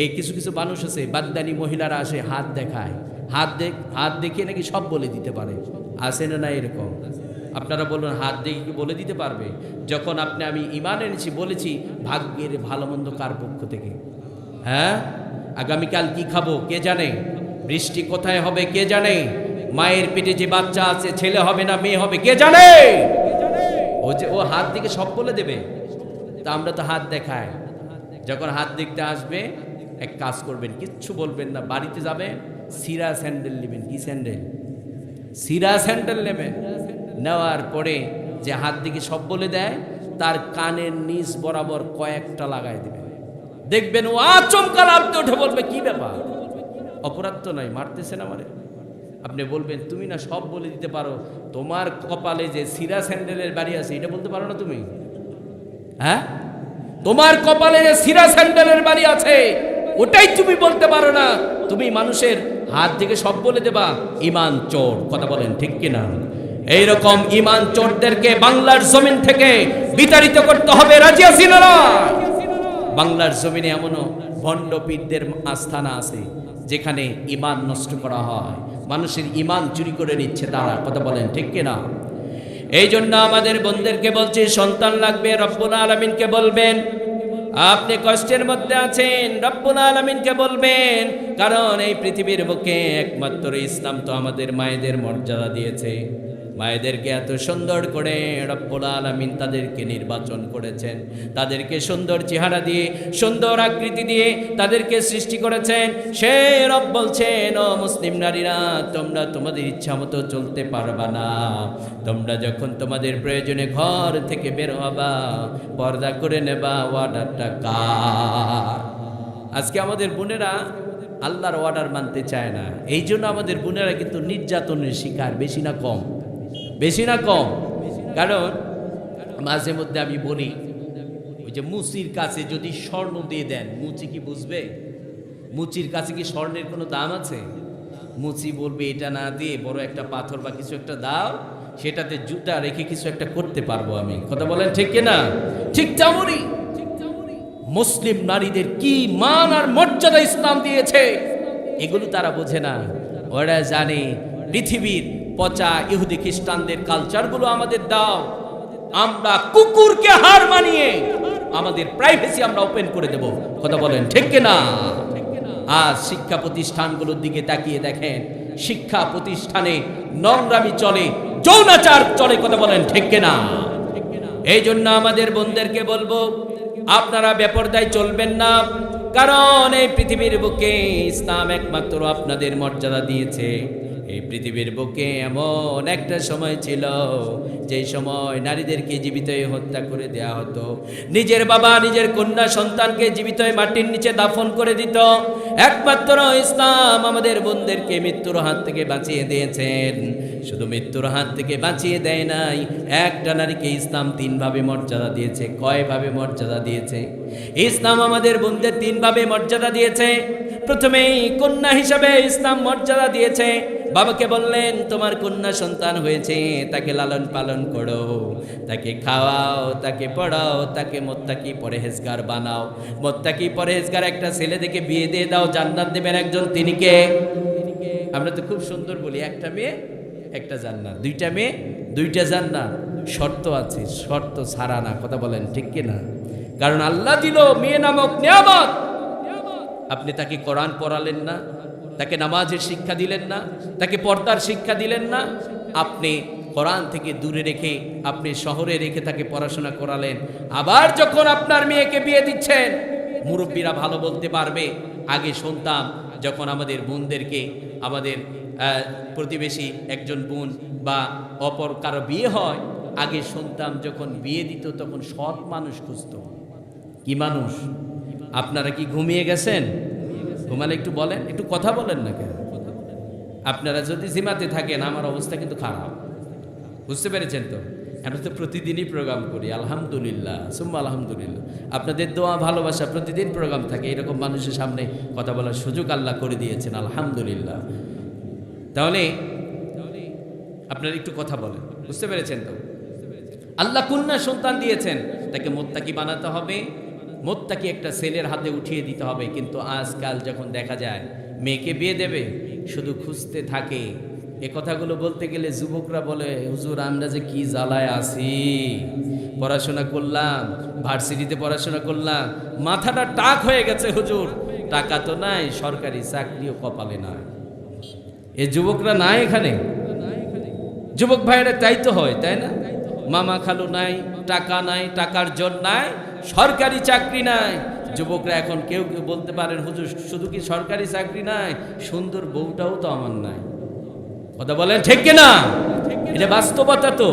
এই কিছু কিছু মানুষ আছে, বাদদানি মহিলারা আসে, হাত দেখায়, হাত দেখিয়ে নাকি সব বলে দিতে পারে। আছে না না এরকম? আপনারা বলুন, হাত দেখে কি বলে দিতে পারবে? যখন আমি ঈমান এনেছি, বলেছি ভাগ্যের ভালো মন্দ কার পক্ষ থেকে, হ্যাঁ, আগামীকাল কি খাবো কে জানে, বৃষ্টি কোথায় হবে কে জানে, মায়ের পেটে যে বাচ্চা আছে ছেলে হবে না মেয়ে হবে কে জানে। ও হাত দিকে সব বলে দেবে। তা আমরা তো হাত দেখাই। যখন হাত দেখতে আসবে, এক কাজ করবেন, কিচ্ছু বলবেন না, বাড়িতে যাবেন, সিরা স্যান্ডেল নেবেন। কি স্যান্ডেল? সিরা স্যান্ডেল নেবেন। নেওয়ার পরে যে হাত দিকে সব বলে দেয়, তার কানের নিচ বরাবর কয়েকটা লাগাই দেবেন। দেখবেন ও আচমকা লাফতে উঠে বলবে, কি ব্যাপার? অপরাধ তো নয়, মারতেছেন আমারে। আপনি বলবেন, তুমি না সব বলে দিতে পারো, তোমার কপালে যে সিরা স্যান্ডেলের বাড়ি আছে এটা বলতে পারো না তুমি? হ্যাঁ, তোমার কপালে যে সিরা স্যান্ডেলের বাড়ি আছে ওটাই তুমি বলতে পারো না, তুমি মানুষের হাত থেকে সব বলে দেবা। ঈমান চোর। কথা বলেন ঠিক কিনা? এইরকম ঈমান চোরদেরকে বাংলার জমিন থেকে বিতাড়িত করতে হবে। রাজি আছি না? বাংলার জমিনে এমনও ভণ্ড পীরদের আস্থানা আছে যেখানে ঈমান নষ্ট করা হয়, মানুষের ঈমান চুরি করে নিচ্ছে তারা। কথা বলেন ঠিক কিনা? এই জন্য আমাদের বোনদেরকে বলছি, সন্তান লাগবে, রব্বুল আলামিনকে বলবেন। আপনি কষ্টের মধ্যে আছেন, রব্বুল আলামিনকে বলবেন। কারণ এই পৃথিবীর বুকে একমাত্র ইসলাম তো আমাদের মায়েদের মর্যাদা দিয়েছে। মায়েদেরকে এত সুন্দর করে রব্বুল আলামিন তাদেরকে নির্বাচন করেছেন, তাদেরকে সুন্দর চেহারা দিয়ে, সুন্দর আকৃতি দিয়ে তাদেরকে সৃষ্টি করেছেন। সে রব বলছেন, ও মুসলিম নারীরা, তোমরা তোমাদের ইচ্ছা মতো চলতে পারবা না। তোমরা যখন তোমাদের প্রয়োজনে ঘর থেকে বের হবা, পর্দা করে নেবা। অর্ডারটা কার? আজকে আমাদের বোনেরা আল্লাহর অর্ডার মানতে চায় না। এই জন্য আমাদের বোনেরা কিন্তু নির্যাতনের শিকার, বেশি না কম? বেশি না কম? কারণ মাঝে মধ্যে আমি বলি, ওই যে মুচির কাছে যদি স্বর্ণ দিয়ে দেন, মুচি কি বুঝবে? মুচির কাছে কি স্বর্ণের কোনো দাম আছে? মুচি বলবে, এটা না দিয়ে বড় একটা পাথর বা কিছু একটা দাও, সেটাতে জুতা রেখে কিছু একটা করতে পারবো আমি। কথা বলেন ঠিক কিনা? ঠিক তেমনই মুসলিম নারীদের কি মান আর মর্যাদা ইসলাম দিয়েছে, এগুলো তারা বোঝে না। ওরা জানে পৃথিবীর পচা ইহুদি খ্রিস্টানদের কালচারগুলো আমাদের দাও, আমরা কুকুরকে হার মানিয়ে আমাদের প্রাইভেসি আমরা ওপেন করে দেব। কথা বলেন ঠিক কিনা? আজ শিক্ষা প্রতিষ্ঠানগুলোর দিকে তাকিয়ে দেখেন, শিক্ষা প্রতিষ্ঠানে নোংরামি চলে, যৌনাচার চলে। কথা বলেন ঠিক কিনা? এই জন্য আমাদের বোনদেরকে বলবো, আপনারা বেপরদায় চলবেন না। কারণ এই পৃথিবীর বুকে ইসলাম একমাত্র আপনাদের মর্যাদা দিয়েছে। এই পৃথিবীর বুকে এমন একটা সময় ছিল যে সময় নারীদেরকে জীবিত হত্যা করে দেয়া হতো। নিজের বাবা নিজের কন্যা সন্তানকে জীবিত মাটির নিচে দাফন করে দিত। একমাত্র ইসলাম আমাদের বোনদেরকে মৃত্যুর হাত থেকে বাঁচিয়ে দিয়েছেন। শুধু মৃত্যুর হাত থেকে বাঁচিয়ে দেয় নাই, একটা নারীকে ইসলাম 3 ভাবে মর্যাদা দিয়েছে। কয়ভাবে মর্যাদা দিয়েছে? ইসলাম আমাদের বোনদের 3 ভাবে মর্যাদা দিয়েছে। প্রথমেই কন্যা হিসাবে ইসলাম মর্যাদা দিয়েছে। বাবাকে বললেন, তোমার কন্যা সন্তান হয়েছে, তাকে লালন পালন করো, তাকে খাওয়াও, তাকে পড়াও, তাকে মোত্তাকি পরহেজগার বানাও। মোত্তাকি পরহেজগার একটা ছেলে দেখে বিয়ে দিয়ে দাও, জান্নাত দেবেন একজন। তিনি কে? আমরা তো খুব সুন্দর বলি, একটা মেয়ে একটা জান্নাত, 2টা মেয়ে 2টা জান্নাত। শর্ত আছে, শর্ত ছাড়া না। কথা বলেন ঠিক কিনা? কারণ আল্লাহ দিল মেয়ে নামক নিয়ামত, আপনি তাকে কোরআন পড়ালেন না, তাকে নামাজের শিক্ষা দিলেন না, তাকে পর্দার শিক্ষা দিলেন না, আপনি কোরআন থেকে দূরে রেখে আপনি শহরে রেখে তাকে পড়াশোনা করালেন। আবার যখন আপনার মেয়েকে বিয়ে দিচ্ছেন, মুরব্বীরা ভালো বলতে পারবে, আগে শুনতাম যখন আমাদের বোনদেরকে আমাদের প্রতিবেশী একজন বোন বা অপর কারো বিয়ে হয়, আগে শুনতাম যখন বিয়ে দিত তখন সৎ মানুষ খুঁজত। কি মানুষ? আপনারা কি ঘুমিয়ে গেছেন? ঘুমালে একটু বলেন, একটু কথা বলেন না কেন? আপনারা যদি জিমাতে থাকেন, আমার অবস্থা কিন্তু খারাপ। বুঝতে পেরেছেন তো? আমরা তো প্রতিদিনই প্রোগ্রাম করি, আলহামদুলিল্লাহ সুম্মা আলহামদুলিল্লাহ। আপনাদের দোয়া ভালোবাসা প্রতিদিন প্রোগ্রাম থাকে, এরকম মানুষের সামনে কথা বলার সুযোগ আল্লাহ করে দিয়েছেন, আলহামদুলিল্লাহ। তাহলে আপনারা একটু কথা বলেন, বুঝতে পেরেছেন তো? আল্লাহ কন্যা সন্তান দিয়েছেন, তাকে মোত্তাকি বানাতে হবে, মোত্তাকি একটা ছেলের হাতে উঠিয়ে দিতে হবে। কিন্তু আজকাল যখন দেখা যায় মেয়েকে বিয়ে দেবে, শুধু খুঁজতে থাকে। এ কথাগুলো বলতে গেলে যুবকরা বলে, হুজুর আমরা যে কি জ্বালায় আছি, পড়াশোনা করলাম, ভার্সিটিতে পড়াশোনা করলাম, মাথাটা টাক হয়ে গেছে হুজুর, টাকা তো নাই, সরকারি চাকরিও কপালে নাই। এ যুবকরা নাই এখানে? যুবক ভাইয়েরা তাই তো হয়, তাই না? মামা খালু নাই, টাকা নাই, টাকার জোর নাই, সরকারি চাকরি নাই। যুবকরা এখন কেউ কেউ বলতে পারেন, হুজুর শুধু কি সরকারি চাকরি নাই, সুন্দর বউটাও তো আমার নাই। কথা বলেন ঠিক কিনা? এটা বাস্তবতা তো।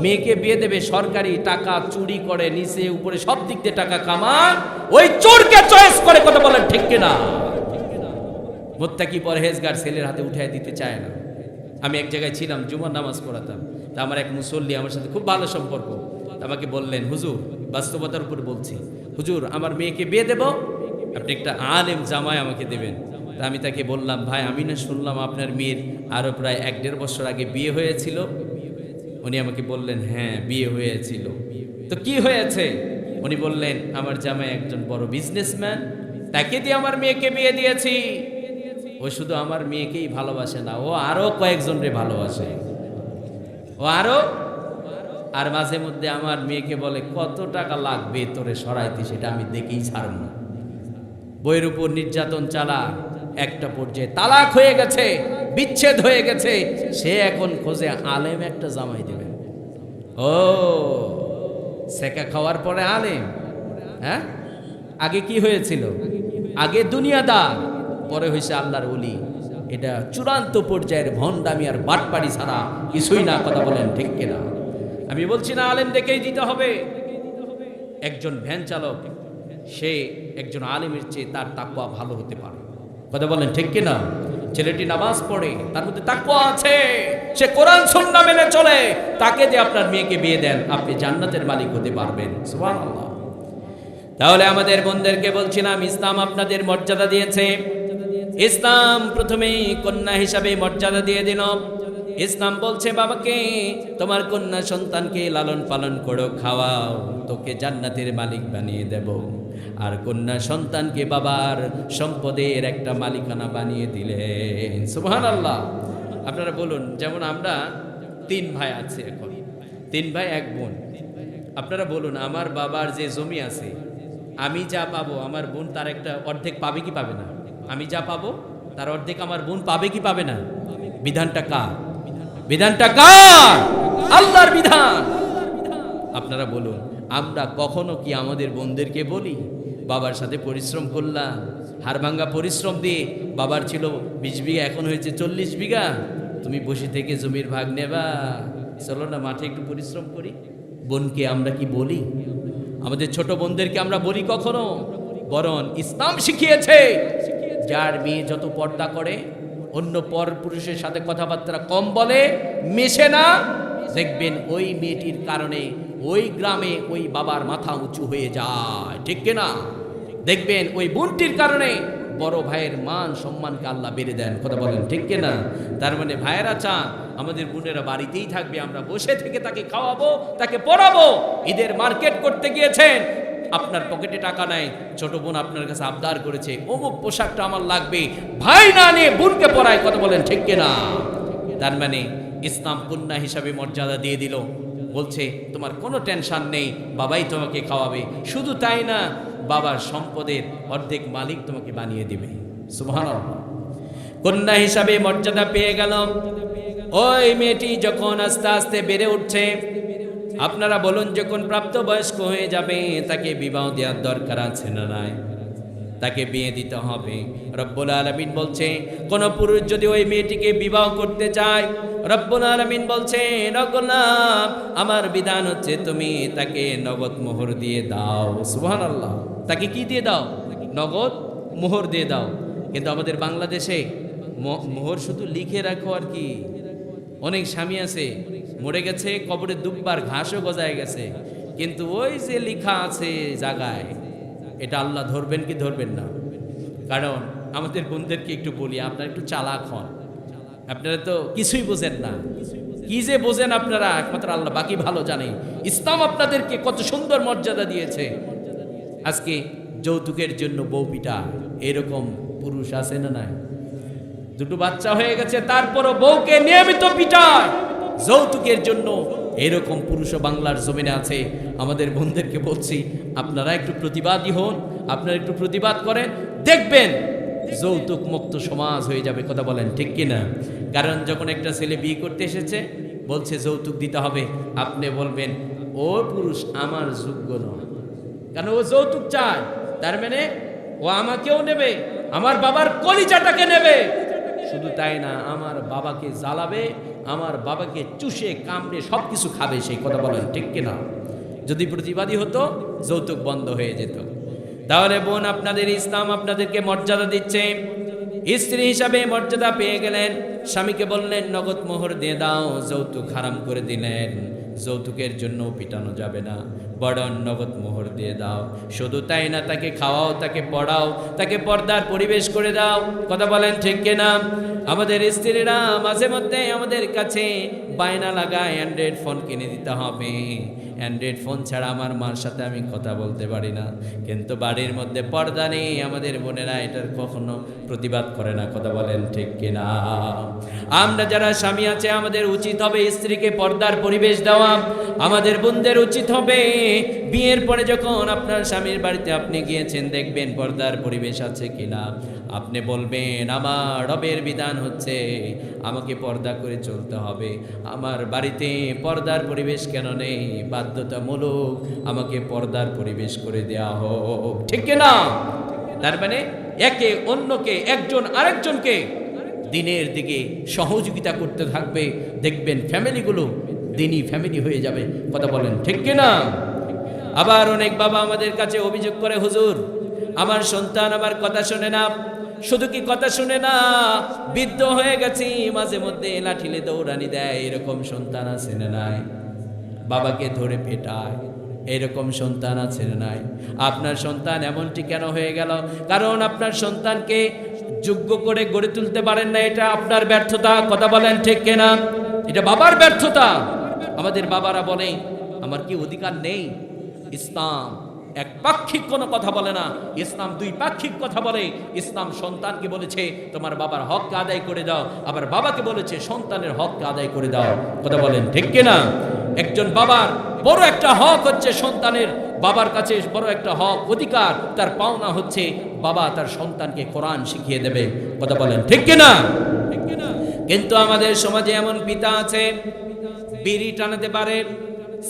মেয়েকে বিয়ে দেবে, সরকারি টাকা চুরি করে, নিচে উপরে সব দিক দিয়ে টাকা কামায়, ওই চোরকে চয়েস করে। কথা বলেন ঠিক কিনা? মোত্তাকি পরহেজগার ছেলের হাতে উঠায় দিতে চায় না। আমি এক জায়গায় ছিলাম, জুমার নামাজ পড়াতাম, তা আমার এক মুসল্লি আমার সাথে খুব ভালো সম্পর্ক, আমাকে বললেন, হুজুর বাস্তবতার উপর বলছি, হুজুর আমার মেয়েকে বিয়ে দেব, আপনি একটা আলেম জামাই আমাকে দেবেন। তা আমি তাকে বললাম, ভাই আমি না শুনলাম আপনার মেয়ের আরও প্রায় 1-1.5 বছর আগে বিয়ে হয়েছিল। উনি আমাকে বললেন, হ্যাঁ বিয়ে হয়েছিল। তো কি হয়েছে? উনি বললেন, আমার জামাই একজন বড় বিজনেসম্যান, তাকে দিয়ে আমার মেয়েকে বিয়ে দিয়েছি। ও শুধু আমার মেয়েকেই ভালোবাসে না, ও আরো কয়েকজনরে ভালোবাসে, ও আরো। আর মাঝে মধ্যে আমার মেয়েকে বলে, কত টাকা লাগবে তোরে সরাইতে, সেটা আমি দেখেই ছাড়ব না। বইয়ের উপর নির্যাতন চালা, একটা পর্যায়ে তালাক হয়ে গেছে, বিচ্ছেদ হয়ে গেছে, সে এখন খোঁজে আলেম একটা জামাই দেবে। ও সেকা খাওয়ার পরে আলেম? হ্যাঁ, আগে কি হয়েছিল? আগে দুনিয়াদার, পরে হয়েছে আল্লাহর ওলি। এটা চূড়ান্ত পর্যায়ের ভণ্ডামি আর বাটপাড়ি ছাড়া কিছুই না। কথা বলেন ঠিক কিনা? আমি বলছি না আলেম দেখেই দিতে হবে। একজন ভ্যান চালক, সে একজন আলেমের চেয়ে তার তাকওয়া ভালো হতে পারে। কথা বলেন ঠিক কিনা? ছেলেটি নামাজ পড়ে, তার মধ্যে তাকওয়া আছে, সে কোরআন সুন্নাহ মেনে চলে, তাকে দিয়ে আপনার মেয়েকে বিয়ে দেন, আপনি জান্নাতের মালিক হতে পারবেন। সুবহানাল্লাহ। তাহলে আমাদের বোনদেরকে বলছিলাম, ইসলাম আপনাদের মর্যাদা দিয়েছে। ইসলাম প্রথমেই কন্যা হিসাবে মর্যাদা দিয়ে দিল। ইসলাম বলছে, বাবাকে তোমার কন্যা সন্তানকে লালন পালন করো, খাওয়াও, তোকে জান্নাতের মালিক বানিয়ে দেব। আর কন্যা সন্তানকে বাবার সম্পদের একটা মালিকানা বানিয়ে দিলেন। সুবহানাল্লাহ। আপনারা বলুন, যেমন আমরা 3 ভাই আছে, এখন 3 ভাই 1 বোন, আপনারা বলুন, আমার বাবার যে জমি আছে, আমি যা পাবো আমার বোন তার একটা অর্ধেক পাবে কি পাবে না? আমি যা পাবো তার অর্ধেক আমার বোন পাবে কি পাবে না? বিধানটা কার? বিধানটা কার? আল্লাহর বিধান। আপনারা বলুন, আমরা কখনো কি আমাদের বোনদেরকে বলি বাবার সাথে পরিশ্রম করলাম, হাড়ভাঙ্গা পরিশ্রম দিয়ে বাবার ছিল 20 বিঘা, এখন হয়েছে 40 বিঘা, তুমি বসে থেকে জমির ভাগ নেবা, চলো না মাঠে একটু পরিশ্রম করি? বোনকে আমরা কি বলি? আমাদের ছোট বোনদেরকে আমরা বলি কখনো? বরং ইসলাম শিখিয়েছে যার মেয়ে যত পর্দা করে, অন্য পর পুরুষের সাথে কথাবার্তা কম বলে, মেশে না, দেখবেন ওই মেয়েটির কারণে ওই গ্রামে ওই বাবার মাথা উঁচু হয়ে যায়, ঠিক কিনা? দেখবেন ওই বোনটির কারণে বড় ভাইয়ের মান সম্মানকে আল্লাহ বেড়ে দেন, কথা বলেন ঠিক কিনা? তার মানে ভাইয়েরা চান আমাদের বোনেরা বাড়িতেই থাকবে, আমরা বসে থেকে তাকে খাওয়াবো, তাকে পড়াবো। ঈদের মার্কেট করতে গিয়েছেন, আপনার পকেটে টাকা নাই, ছোট বোন আপনার কাছে আবদার করেছে অমুক পোশাকটা আমার লাগবে, ভাই না নিয়ে বোনকে পড়ায়, কথা বলেন ঠিক কিনা? তার মানে ইসলাম কন্যা হিসাবে মর্যাদা দিয়ে দিল, বলছে তোমার কোনো টেনশন নেই, বাবাই তোমাকে খাওয়াবে। শুধু তাই না, বাবার সম্পদের অর্ধেক মালিক তোমাকে বানিয়ে দিবে। সুবহানাল্লাহ। কন্যা হিসাবে মর্যাদা পেয়ে গেল। ওই মেয়েটি যখন আস্তে আস্তে বেড়ে উঠছে, আপনারা বলুন যখন প্রাপ্তবয়স্ক হয়ে যাবে তাকে বিবাহ দেওয়ার দরকার আছে না নাই? তাকে বিয়ে দিতে হবে। রব্বুল আলামিন বলছে কোন পুরুষ যদি ওই মেয়েটিকে বিবাহ করতে চায়, রব্বুল আলামিন বলছে নগলাম, আমার বিধান হচ্ছে তুমি তাকে নগদ মোহর দিয়ে দাও। সুবহানাল্লাহ। তাকে কি দিয়ে দাও? নগদ মোহর দিয়ে দাও। কিন্তু আমাদের বাংলাদেশে মোহর শুধু লিখে রাখো আর কি। অনেক স্বামী আছে মরে গেছে, কবরে দুব্বার ঘাসও গজায় গেছে, কিন্তু ওই যে লেখা আছে জায়গায়, এটা আল্লাহ ধরবেন কি ধরবেন না? কারণ আমাদের বোনদেরকে একটু বলি, আপনারা একটু চালাক হন, আপনারা তো কিছুই বোঝেন না। কি যে বোঝেন আপনারা, একমাত্র আল্লাহ, বাকি ভালো জানে। ইসলাম আপনাদেরকে কত সুন্দর মর্যাদা দিয়েছে। আজকে যৌতুকের জন্য বউ পিটা, এরকম পুরুষ আছে না নাই? দুটো বাচ্চা হয়ে গেছে তারপরও বউকে নিয়মিত পিটায় যৌতুকের জন্য, এরকম পুরুষও বাংলার জমিনে আছে। আমাদের বোনদেরকে বলছি, আপনারা একটু প্রতিবাদী হন, আপনারা একটু প্রতিবাদ করেন, দেখবেন যৌতুক মুক্ত সমাজ হয়ে যাবে, কথা বলেন ঠিক কিনা? কারণ যখন একটা ছেলে বিয়ে করতে এসেছে বলছে যৌতুক দিতে হবে, আপনি বলবেন ও পুরুষ আমার যোগ্য নয়, কারণ ও যৌতুক চায়, তার মানে ও আমাকেও নেবে, আমার বাবার কলিজাটাকে নেবে। শুধু তাই না, আমার বাবাকে জ্বালাবে, আমার বাবাকে চুষে কামড়ে সবকিছু খাবে, সেই কথা বলেন ঠিক কিনা? যদি প্রতিবাদী হতো যৌতুক বন্ধ হয়ে যেত। তাহলে বোন, আপনাদের ইসলাম আপনাদেরকে মর্যাদা দিচ্ছে। স্ত্রী হিসাবে মর্যাদা পেয়ে গেলেন, স্বামীকে বললেন নগদ মোহর দিয়ে দাও, যৌতুক হারাম করে দিলেন। যৌতুকের জন্য পিটানো যাবে না, বরং নগদ মোহর দিয়ে দাও। শুধু তাই না, তাকে খাওয়াও, তাকে পড়াও, তাকে পর্দার পরিবেশ করে দাও, কথা বলেন ঠিক কিনা? আমাদের স্ত্রীরা মাঝে মধ্যে আমাদের কাছে বায়না লাগায় অ্যান্ড্রয়েড ফোন কিনে দিতে হবে, অ্যান্ড্রয়েড ফোন ছাড়া আমার মার সাথে আমি কথা বলতে পারি না। কিন্তু বাড়ির মধ্যে পর্দা নেই, আমাদের বোনেরা এটার কখনো প্রতিবাদ করে না, কথা বলেন ঠিক কিনা? আমরা যারা স্বামী আছে আমাদের উচিত হবে স্ত্রীকে পর্দার পরিবেশ দেওয়া। আমাদের বোনদের উচিত হবে বিয়ের পরে যখন আপনার স্বামীর বাড়িতে আপনি গিয়েছেন, দেখবেন পর্দার পরিবেশ আছে কিনা। আপনি বলবেন আমার রবের বিধান হচ্ছে আমাকে পর্দা করে চলতে হবে, আমার বাড়িতে পর্দার পরিবেশ কেন নেই? বাধ্যতামূলক আমাকে পর্দার পরিবেশ করে দেয়া হোক, ঠিক কিনা? তার মানে একে অন্যকে, একজন আরেকজনকে দিনের দিকে সহযোগিতা করতে থাকবে, দেখবেন ফ্যামিলিগুলো দিনই ফ্যামিলি হয়ে যাবে, কথা বলেন ঠিক কিনা? আবার অনেক বাবা আমাদের কাছে অভিযোগ করে, হুজুর আমার সন্তান আমার কথা শোনে না। শুধু কি কথা শুনে না, বৃদ্ধ হয়ে গেছি, মাঝে মধ্যে লাঠিলে দৌড়ানি দেয়, এরকম সন্তান আছে না নাই? বাবাকে ধরে পেটায়, এরকম সন্তান আছে না নাই? আপনার সন্তান এমনটি কেন হয়ে গেল? কারণ আপনার সন্তানকে যোগ্য করে গড়ে তুলতে পারেন না, এটা আপনার ব্যর্থতা, কথা বলেন ঠিক কিনা? এটা বাবার ব্যর্থতা। আমাদের বাবারা বলে আমার কি অধিকার নেই? ইসলাম এক পাক্ষিক কোনো কথা বলে না, ইসলাম দুই পাক্ষিক কথা বলে। ইসলাম সন্তানকে বলেছে তোমার বাবার হককে আদায় করে দাও, আবার বাবাকে বলেছে সন্তানের হককে আদায় করে দাও। কথা বলেন ঠিক কিনা? একজন বাবার বড় একটা হক হচ্ছে সন্তানের, বাবার কাছে বড় একটা হক অধিকার তার পাওনা হচ্ছে বাবা তার সন্তানকে কোরআন শিখিয়ে দেবে। কথা বলেন ঠিক কিনা? কিন্তু আমাদের সমাজে এমন পিতা আছে, বিড়ি টানাতে পারে,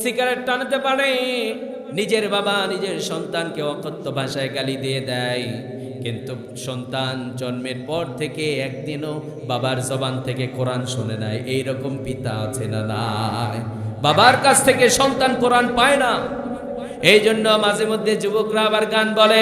সিগারেট টানাতে পারে, নিজের বাবা নিজের সন্তানকে অকথ্য ভাষায় গালি দিয়ে দেয়, কিন্তু সন্তান জন্মের পর থেকে একদিনও বাবার জবান থেকে কোরআন শুনে নাই। এইরকম পিতা আছে না নাই? বাবার কাছ থেকে সন্তান কোরআন পায় না। এই জন্য মাঝে মধ্যে যুবকরা আবার গান বলে,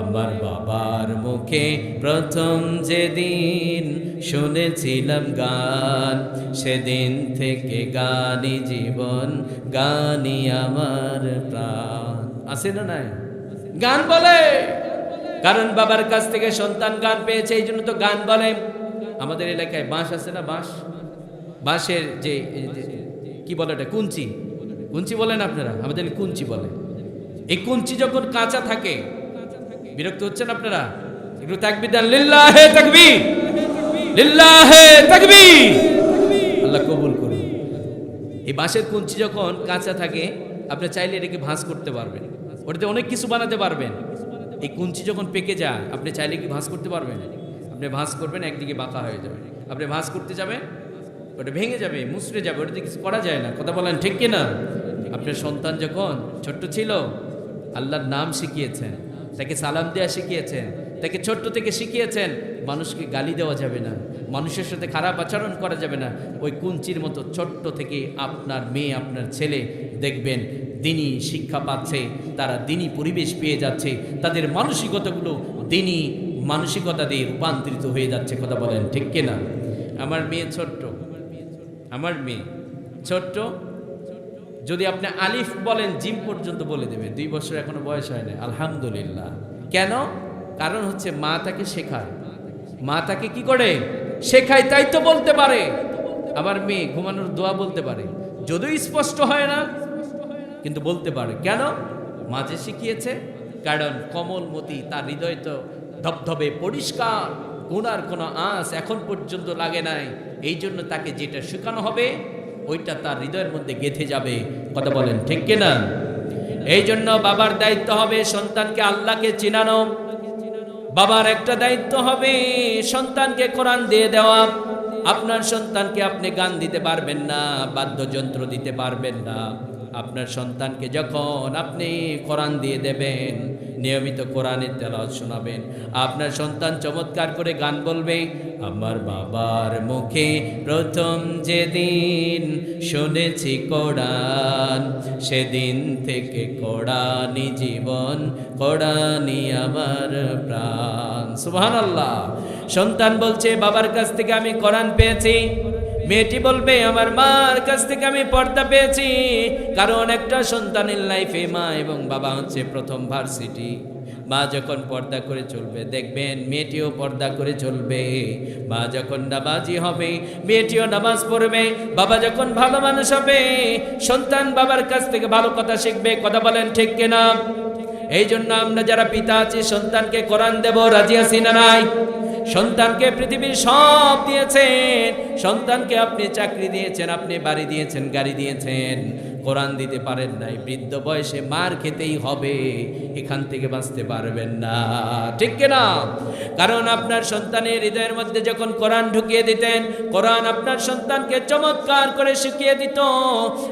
আমার বাবার মুখে প্রথম যেদিন শুনেছিলাম গান, সেদিন থেকে গানই জীবন, গানই আমার প্রাণ। আছে না নাই? গান বলে, কারণ বাবার কাছ থেকে সন্তান গান পেয়েছে, এই জন্য তো গান বলে। আমাদের এলাকায় বাঁশ আছে না, বাঁশের যে কি বলে ওটা, কুঞ্চি, কুঞ্চি বলেন আপনারা, আমাদের কুঞ্চি বলে। এই কুঞ্চি যখন কাঁচা থাকে, বিরক্ত হচ্ছেন আপনারা? একটু তাকবীর দেন, লিল্লাহে তাকবীর, লিল্লাহে তাকবীর। আল্লাহ কবুল করুন। এই বাঁশের কুঞ্চি যখন কাঁচা থাকে, আপনি চাইলে এটাকে ভাঁজ করতে পারবেন, ওটাতে অনেক কিছু বানাতে পারবেন। এই কুঞ্চি যখন পেকে যায়, আপনি চাইলে কি ভাঁজ করতে পারবেন? আপনি ভাঁজ করবেন, একদিকে বাঁকা হয়ে যাবে। আপনি ভাঁজ করতে যাবেন, ওটা ভেঙে যাবে, মুচড়ে যাবে, ওটাতে কিছু করা যায় না। কথা বলেন ঠিক কিনা? আপনার সন্তান যখন ছোট্ট ছিল, আল্লাহর নাম শিখিয়েছেন, তাকে সালাম দেওয়া শিখিয়েছেন, তাকে ছোট্ট থেকে শিখিয়েছেন মানুষকে গালি দেওয়া যাবে না, মানুষের সাথে খারাপ আচরণ করা যাবে না। ওই কুঞ্চির মতো ছোট্ট থেকে আপনার মেয়ে, আপনার ছেলে দেখবেন দিনী শিক্ষা পাচ্ছে, তারা দিনী পরিবেশ পেয়ে যাচ্ছে, তাদের মানসিকতাগুলো দিনী মানসিকতা দিয়ে রূপান্তরিত হয়ে যাচ্ছে। কথা বলেন ঠিক কিনা? আমার মেয়ে ছোট্ট, আমার মেয়ে ছোট্ট, যদি আপনি আলিফ বলেন জিম পর্যন্ত বলে দেবে। 2 বছর এখনো বয়স হয় না, আলহামদুলিল্লাহ। কেন? কারণ হচ্ছে মা তাকে শেখায়, মা তাকে কি করে শেখায়, তাই তো বলতে পারে। আমার মেয়ে ঘুমানোর দোয়া বলতে পারে, যদিও স্পষ্ট হয় না, কিন্তু বলতে পারে। কেন? মা যে শিখিয়েছে। কারণ কমলমতি, তার হৃদয় তো ধবধবে পরিষ্কার, গুনার কোনো আঁচ এখন পর্যন্ত লাগে নাই। এই জন্য তাকে যেটা শেখানো হবে ওইটা তার হৃদয়ের মধ্যে গেঁথে যাবে। কথা বলেন ঠিক কিনা? এই জন্য বাবার দায়িত্ব হবে সন্তানকে আল্লাহকে চিনানো। বাবার একটা দায়িত্ব হবে সন্তানকে কোরআন দিয়ে দেওয়া। আপনার সন্তানকে আপনি গান দিতে পারবেন না, বাদ্যযন্ত্র দিতে পারবেন না। আপনার সন্তানকে যখন আপনি কোরআন দিয়ে দেবেন, নিয়মিত কোরআনের তেলাওয়াত শোনাবেন, আপনার সন্তান চমৎকার করে গান বলবে। আমার বাবার মুখে প্রথম যেদিন শুনেছি কোরআন, সেদিন থেকে কোরআনই জীবন, কোরআনই আমার প্রাণ। সুবহানাল্লাহ। সন্তান বলছে বাবার কাছ থেকে আমি কোরআন পেয়েছি, মেয়েটি বলবে আমার মার কাছ থেকে আমি পর্দা পেয়েছি। কারণ একটা সন্তানের লাইফে মা এবং বাবা হচ্ছে প্রথম ভার্সিটি। মা যখন পর্দা করে চলবে, দেখবেন মেয়েটিও পর্দা করে চলবে। মা যখন নামাজি হবে, মেয়েটিও নামাজ পড়বে। বাবা যখন ভালো মানুষ হবে, সন্তান বাবার কাছ থেকে ভালো কথা শিখবে। কথা বলেন ঠিক কিনা? এই জন্য আমরা যারা পিতা আছি, সন্তানকে কোরআন দেব, রাজি আছি না নাই? সন্তানকে পৃথিবীর সব দিয়েছেন, সন্তানকে আপনি চাকরি দিয়েছেন, আপনি বাড়ি দিয়েছেন, গাড়ি দিয়েছেন, কোরআন দিতে পারেন নাই। বৃদ্ধ বয়সে মার খেতেই হবে, এখান থেকে বাঁচতে পারবেন না। ঠিক কিনা? কারণ আপনার সন্তানের হৃদয়ের মধ্যে যখন কোরআন ঢুকিয়ে দিতেন, কোরআন আপনার সন্তানকে চমৎকার করে শিখিয়ে দিত।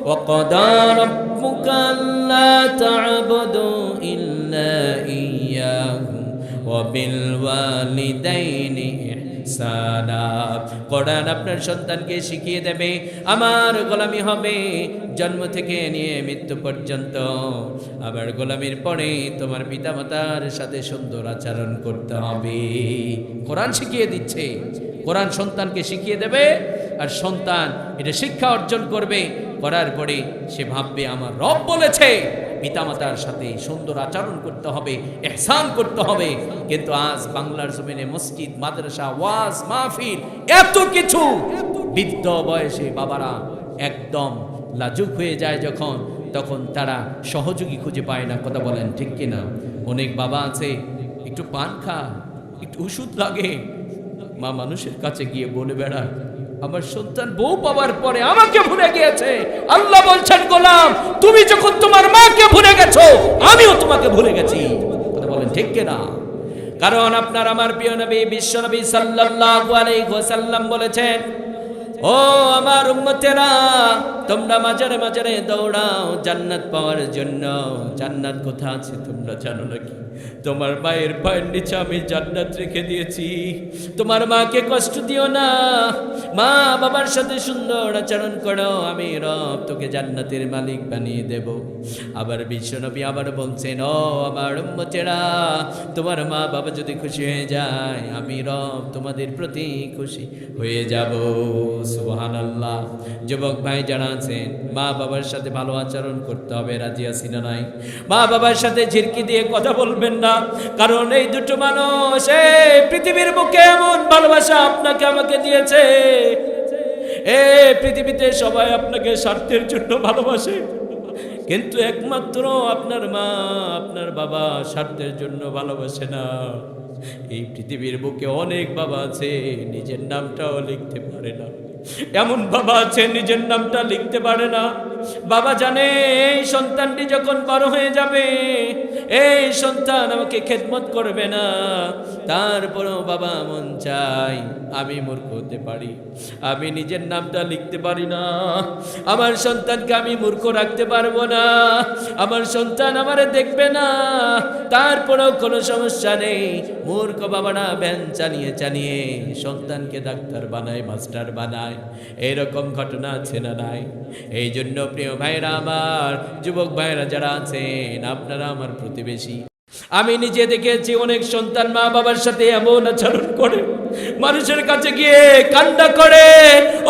ওয়াকাদা রাব্বুকা আল্লা তা'বুদু ইল্লা ইয়্যাহু ওয়া বিল ওয়ালিদাইনি ইহসানা। কোরআন আপনার সন্তানকে শিখিয়ে দেবে আমার গোলামি হবে জন্ম থেকে নিয়ে মৃত্যু পর্যন্ত। আবার গোলামির পরে তোমার পিতামাতার সাথে সুন্দর আচরণ করতে হবে। কোরআন শিখিয়ে দিচ্ছে, কোরআন সন্তানকে শিখিয়ে দেবে, আর সন্তান এটা শিক্ষা অর্জন করবে। করার পরে সে ভাববে আমার রব বলেছে পিতামাতার সাথে সুন্দর আচরণ করতে হবে, ইহসান করতে হবে। কিন্তু আজ বাংলার জমিনে মসজিদ, মাদ্রাসা, ওয়াজ, মাহফিল, এত কিছু, বৃদ্ধ বয়সে বাবারা একদম লাজুক হয়ে যায়। যখন তখন তারা সহযোগী খুঁজে পায় না। কথা বলেন ঠিক কিনা? অনেক বাবা আছে একটু পান খা, একটু ওষুধ লাগে, মা মানুষের কাছে গিয়ে বলে বেড়ায় আমার সন্তান বউ পাওয়ার পরে আমাকে ভুলে গিয়েছে। আল্লাহ বলছেন গোলাম, তুমি যখন তোমার মাকে ভুলে গেছো আমিও তোমাকে ভুলে গেছি। কথা বলেন ঠিক কিনা? কারণ আপনার আমার প্রিয় নবী বিশ্ব নবী সাল্লাল্লাহু আলাইহি ওয়াসাল্লাম বলেছেন, ও আমার উম্মতেরা, তোমরা মাজারে মাজারে দৌড়াও জান্নাত পাওয়ার জন্য। জান্নাত কোথায় আছে তোমরা জানো নাকি? তোমার মায়ের পায়ের নিচে আমি জান্নাত রেখে দিয়েছি। তোমার মাকে কষ্ট দিও না, মা বাবার সাথে সুন্দর আচরণ করো, আমি রব তোকে জান্নাতের মালিক বানিয়ে দেব। আবার বিশ্বনবী আবার বলছেন, ও আমার উম্মতেরা, তোমার মা বাবা যদি খুশি হয়ে যায় আমি রব তোমাদের প্রতি খুশি হয়ে যাব। সুবহানাল্লাহ। যুবক ভাই যারা আছেন, মা বাবার সাথে ভালো আচরণ করতে হবে, রাজি আছি না নাই? মা বাবার সাথে ঝিরকি দিয়ে কথা বলবেন না, কারণ এই দুটো মানুষ এই পৃথিবীর বুকে এমন ভালোবাসা আপনাকে আমাকে দিয়েছে। এই পৃথিবীতে সবাই আপনাকে স্বার্থের জন্য ভালোবাসে, কিন্তু একমাত্র আপনার মা আপনার বাবা স্বার্থের জন্য ভালোবাসে না। এই পৃথিবীর বুকে অনেক বাবা আছে নিজের নামটাও লিখতে পারে না, এমন বাবা আছে নিজের নামটা লিখতে পারে না। বাবা জানে এই সন্তানটি যখন বড় হয়ে যাবে এই সন্তান আমাকে খেদমত করবে না, তারপরেও বাবা মন চাই আমি মূর্খ হতে পারি, আমি নিজের নামটা লিখতে পারি না, আমার সন্তানকে আমি মূর্খ রাখতে পারবো না, আমার সন্তান আমারে দেখবে না, তারপরেও কোনো সমস্যা নেই। মূর্খ বাবারা ভ্যান চালিয়ে চালিয়ে সন্তানকে ডাক্তার বানায়, মাস্টার বানায়, এরকম ঘটনা আছে না নাই? এই জন্য প্রিয় ভাইরা আমার, যুবক ভাইরা যারা আছেন, আপনারা আমার প্রতিবেশী, আমি নিজে দেখেছি অনেক সন্তান মা বাবার সাথে এমন আচরণ করে, মানুষের কাছে গিয়ে কান্না করে।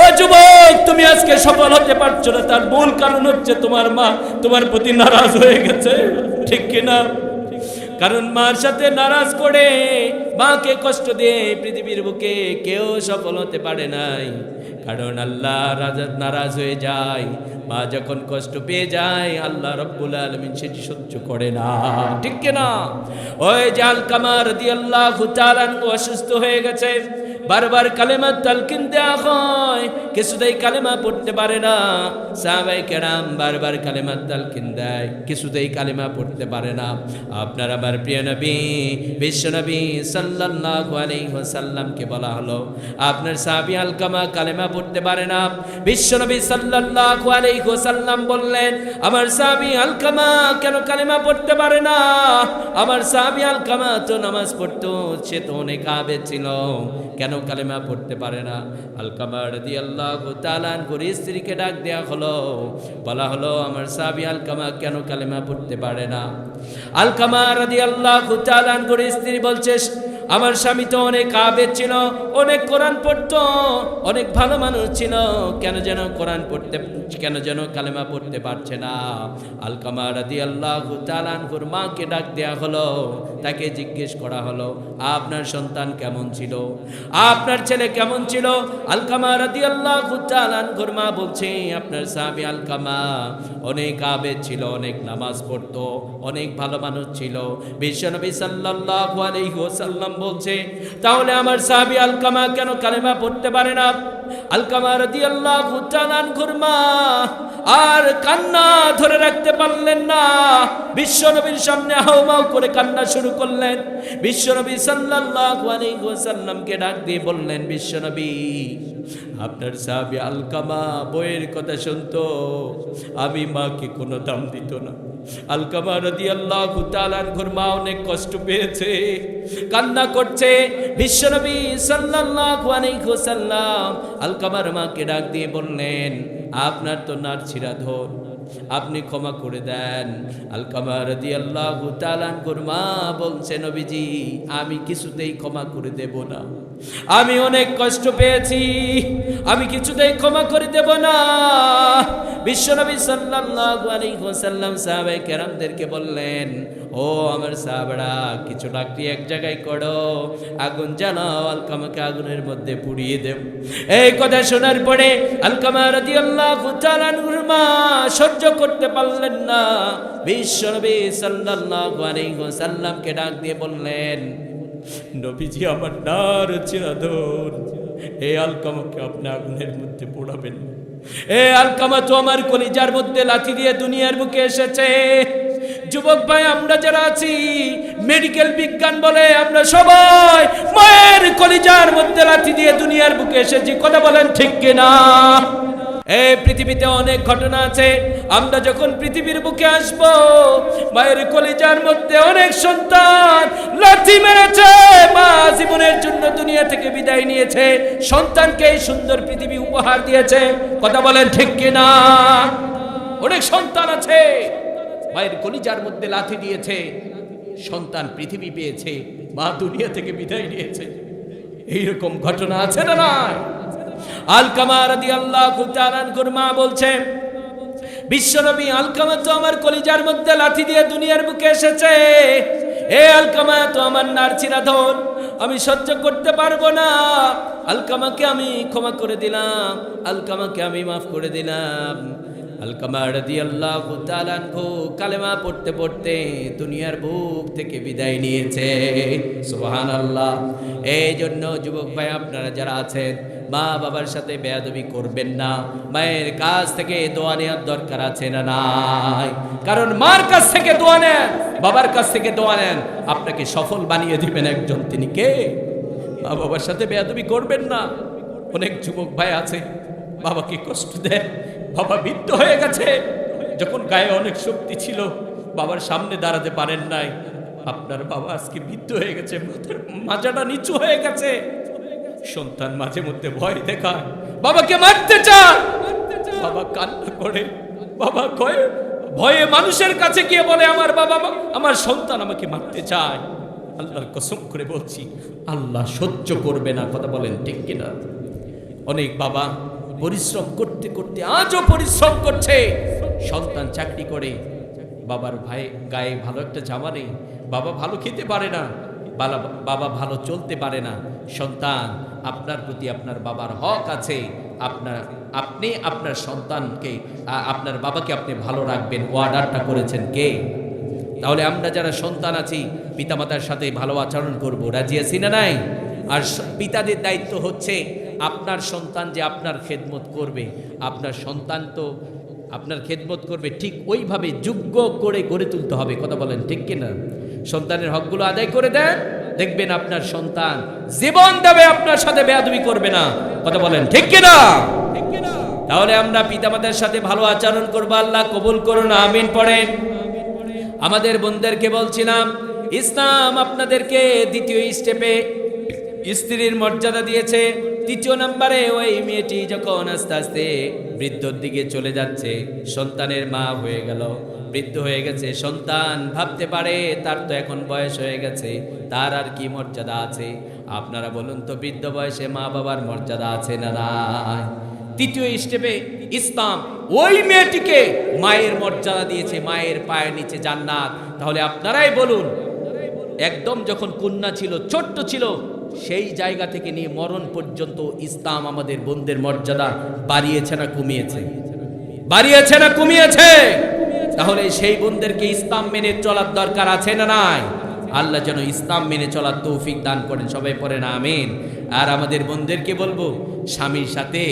ও যুবক, তুমি আজকে সফল হতে পারছো না, তার মূল কারণ হচ্ছে তোমার মা তোমার প্রতি নারাজ হয়ে গেছে, ঠিক কিনা? কারণ মার সাথে নারাজ করে, মাকে কষ্ট দিয়ে পৃথিবীর বুকে কেউ সফল হতে পারে নাই। কারণ আল্লাহ নারাজ হয়ে যায়, মা যখন কষ্ট পেয়ে যায় আল্লাহ রাব্বুল আলামিন সেটি সহ্য করে না, ঠিক কিনা? ওই যে আলকামা রাদিয়াল্লাহু তাআলা অসুস্থ হয়ে গেছে, বারবার কালেমা তালকিন দেয়া হয়, কিছুতেই কালেমা পড়তে পারে না। সাহাবায়ে কেরাম বারবার কালেমা তালকিন দেয়, কিছুতেই কালেমা পড়তে পারে না। আপনার আমার প্রিয় নবী বিশ্ব নবী সাল্লাল্লাহু আলাইহি ওয়াসাল্লামকে বলা হলো, আপনার সাহাবী আলকামা কালেমা পড়তে পারে না। বিশ্ব নবী সাল্লাল্লাহু আলাইহি ওয়াসাল্লাম বললেন, আমার সাহাবী আলকামা কেন কালেমা পড়তে পারে না? আমার সাহাবী আলকামা তো নামাজ পড়তো, সে তো অনেক আবেদ ছিল, কেন কালেমা পড়তে পারে না? আলকামা রাদিয়াল্লাহু তাআলা আনহুর স্ত্রীকে ডাক দেয়া হলো, বলা হলো আমার সাহাবী আলকামা কেন কালেমা পড়তে পারে না? আলকামা রাদিয়াল্লাহু তাআলা আনহুর স্ত্রী বলছে, আমার স্বামী তো অনেক আবেদ ছিল, অনেক কোরআন পড়তো, অনেক ভালো মানুষ ছিল, কেন যেন কোরআন পড়তে, কেন যেন কালেমা পড়তে পারছে না। আলকামা রাদিয়াল্লাহু তাআলা আনহুর মাকে ডাক দেয়া হলো, তাকে জিজ্ঞেস করা হলো, আপনার সন্তান কেমন ছিল, আপনার ছেলে কেমন ছিল? আলকামা রাদিয়াল্লাহু তাআলা আনহুর মা বলছে, আপনার সাহাবী আলকামা অনেক আবেদ ছিল, অনেক নামাজ পড়তো, অনেক ভালো মানুষ ছিল। বিশ্বনবী সাল্লাল্লাহু আলাইহি ওয়াসাল্লাম বলছে, তাহলে আমার সাহাবী আলকামা কেন কালেমা পড়তে পারে না? আলকামা রাদিয়াল্লাহু তাআলা আনহুর মা আর কান্না ধরে রাখতে পারলেন না, বিশ্বনবীর সামনে হাউমাউ করে কান্না শুরু করলেন। বিশ্বনবী সাল্লাল্লাহু আলাইহি ওয়াসাল্লামকে ডাক দিয়ে বললেন, বিশ্বনবী আপনার সাহাবী আলকামা বইয়ের কথা শুনতো, আমি মাকে কোনো দাম দিত না। আলকামা রাদিয়াল্লাহু তাআলা আনহুর মা অনেক কষ্ট পেয়েছে, কান্না করছে। বিশ্বনবী সাল্লাল্লাহু আলাইহি ওয়াসাল্লাম আলকামার মাকে ডাক দিয়ে বললেন, আপনার তো নারছিরা ধন, আপনি ক্ষমা করে দেন। আলকামা রাদিয়াল্লাহু তাআলা আনহুর মা বলছে, নবীজি আমি কিছুতেই ক্ষমা করে দেব না, আমি অনেক কষ্ট পেয়েছি, আমি কিছুতেই ক্ষমা করে দেব না। বিশ্বনবী সাল্লাল্লাহু আলাইহি ওয়াসাল্লাম সাহাবায়ে কেরামদেরকে বললেন, ও ও আমার সাহাবারা, কিছু লাকড়ি এক জায়গায় করো, আগুন জ্বালাও, আলকামাকে আগুনের মধ্যে পুড়িয়ে দেব। এই কথা শোনার পরে আলকামা রাদিয়াল্লাহু তাআলা আনহুর মা সহ্য করতে পারলেন না। বিশ্বনবী সাল্লাল্লাহু আলাইহি ওয়াসাল্লামকে ডাক দিয়ে বললেন, নবীজি, আমার নার চিরাধন, এই আলকামাকে আপনি আগুনের মধ্যে পোড়াবেন। এই আলকামা তো আমার কলিজার মধ্যে লাথি দিয়ে দুনিয়ার বুকে এসেছে। যুবক ভাই, আমরা যারা আছি, মেডিকেল বিজ্ঞান বলে আমরা সবাই মায়ের কলিজার মধ্যে লাথি দিয়ে দুনিয়ার বুকে এসেছি। কথা বলেন ঠিক কিনা? এই পৃথিবীতে অনেক ঘটনা আছে। আমরা যখন পৃথিবীর বুকে আসব, মায়ের কলিজার মধ্যে অনেক সন্তান লাথি মেরেছে, মা জীবনের জন্য দুনিয়া থেকে বিদায় নিয়েছে, সন্তানকে এই সুন্দর পৃথিবী উপহার দিয়েছে। কথা বলেন ঠিক কিনা? অনেক সন্তান আছে মায়ের কলিজার মধ্যে লাথি দিয়েছে, সন্তান পৃথিবী পেয়েছে, মা দুনিয়া থেকে বিদায় নিয়েছে। এইরকম ঘটনা আছে না নাই? আলকামা রাদিয়াল্লাহু তাআলা আনহুর মা বলছে, বিশ্বনবী, আলকামা তো আমার কলিজার মধ্যে লাথি দিয়ে দুনিয়ার বুকে এসেছে। এ আলকামা তো আমার নার চিরাধন, আমি সহ্য করতে পারবো না। আলকামাকে আমি ক্ষমা করে দিলাম, আলকামাকে আমি মাফ করে দিলাম। আলকামা রাদিয়াল্লাহু তাআলা আনহু কালেমা পড়তে পড়তে দুনিয়ার বুক থেকে বিদায় নিয়েছে। সুবহানাল্লাহ। এই জন্য যুবক ভাই, আপনারা যারা আছেন, মা বাবার সাথে বেয়াদবি করবেন না। মায়ের কাছ থেকে দোয়া নেওয়ার দরকার আছে না নাই? কারণ মার কাছ থেকে দোয়া নেন, বাবার কাছ থেকে দোয়া নেন, আপনাকে সফল বানিয়ে দিবেন একজন। তিনি কে? মা বাবার সাথে বেয়াদবি করবেন না। অনেক যুবক ভাই আছে, বাবাকে কষ্ট দেয়, বাবা বৃদ্ধ হয়ে গেছে, যখন গায়ে অনেক শক্তি ছিল, বাবার সামনে দাঁড়াতে পারেন নাই। আপনার বাবা আজকে বৃদ্ধ হয়ে গেছে, মাজাটা নিচু হয়ে গেছে। সন্তান মাঝে মধ্যে ভয় দেখায়, বাবাকে মারতে চায়, বাবা কান্না করে, বাবা ভয়ে মানুষের কাছে গিয়ে বলে, আমার বাবা, আমার সন্তান আমাকে মারতে চায়। আল্লাহর কসম করে বলছি, আল্লাহ সহ্য করবে না। কথা বলেন ঠিক কিনা? অনেক বাবা পরিশ্রম করতে করতে আজও পরিশ্রম করছে, সন্তান চাকরি করে, বাবার ভাই গায়ে ভালো একটা জামা নেই, বাবা ভালো খেতে পারে না, বাবা ভালো চলতে পারে না। সন্তান, আপনার প্রতি আপনার বাবার হক আছে। আপনি আপনার সন্তানকে, আপনার বাবাকে আপনি ভালো রাখবেন, অর্ডারটা করেছেন কে? তাহলে আমরা যারা সন্তান আছি, পিতামাতার সাথে ভালো আচরণ করব, রাজি আছি না নাই? আর পিতাদের দায়িত্ব হচ্ছে, আপনার সন্তান যে আপনার খেদমত করবে, আপনার সন্তান তো আপনার খেদমত করবে, ঠিক ওইভাবে যোগ্য করে গড়ে তুলতে হবে। কথা বলেন ঠিক কিনা? সন্তানের হকগুলো আদায় করে দেন, দেখবেন আপনার সন্তান জীবন দেবে, আপনার সাথে বেয়াদবি করবে না। কথা বলেন ঠিক কিনা? তাহলে আমরা পিতামাতার সাথে ভালো আচরণ করবো। আল্লাহ কবুল করুন, আমিন পড়েন। আমাদের বোনদেরকে বলছিলাম, ইসলাম আপনাদেরকে দ্বিতীয় স্টেপে স্ত্রীর মর্যাদা দিয়েছে। তৃতীয় নম্বরে ওই মেয়েটি যখন আস্তে আস্তে বৃদ্ধর দিকে চলে যাচ্ছে, সন্তানের মা হয়ে গেল, বৃদ্ধ হয়ে গেছে, সন্তান ভাবতে পারে তার তো এখন বয়স হয়ে গেছে, তার আর কি মর্যাদা আছে? আপনারা বলুন তো, বৃদ্ধ বয়সে মা বাবার মর্যাদা আছে না নাই? তৃতীয় স্টেপে ইসলাম ওই মেয়েটিকে মায়ের মর্যাদা দিয়েছে, মায়ের পায়ের নিচে জান্নাত। তাহলে আপনারাই বলুন, একদম যখন কন্যা ছিল, ছোট্ট ছিল, সেই জায়গা থেকে নিয়ে মরণ পর্যন্ত ইসলাম আমাদের বোনদের মর্যাদা বাড়িয়েছে না কমিয়েছে? বাড়িয়েছে না কমিয়েছে? তাহলে সেই বোনদেরকে ইসলাম মেনে চলার দরকার আছে না নাই? আল্লাহ যেন ইসলাম মেনে চলার তৌফিক দান করেন। সবাই পড়েন আমিন। আর আমাদের বোনদেরকে বলবো, স্বামীর সাথে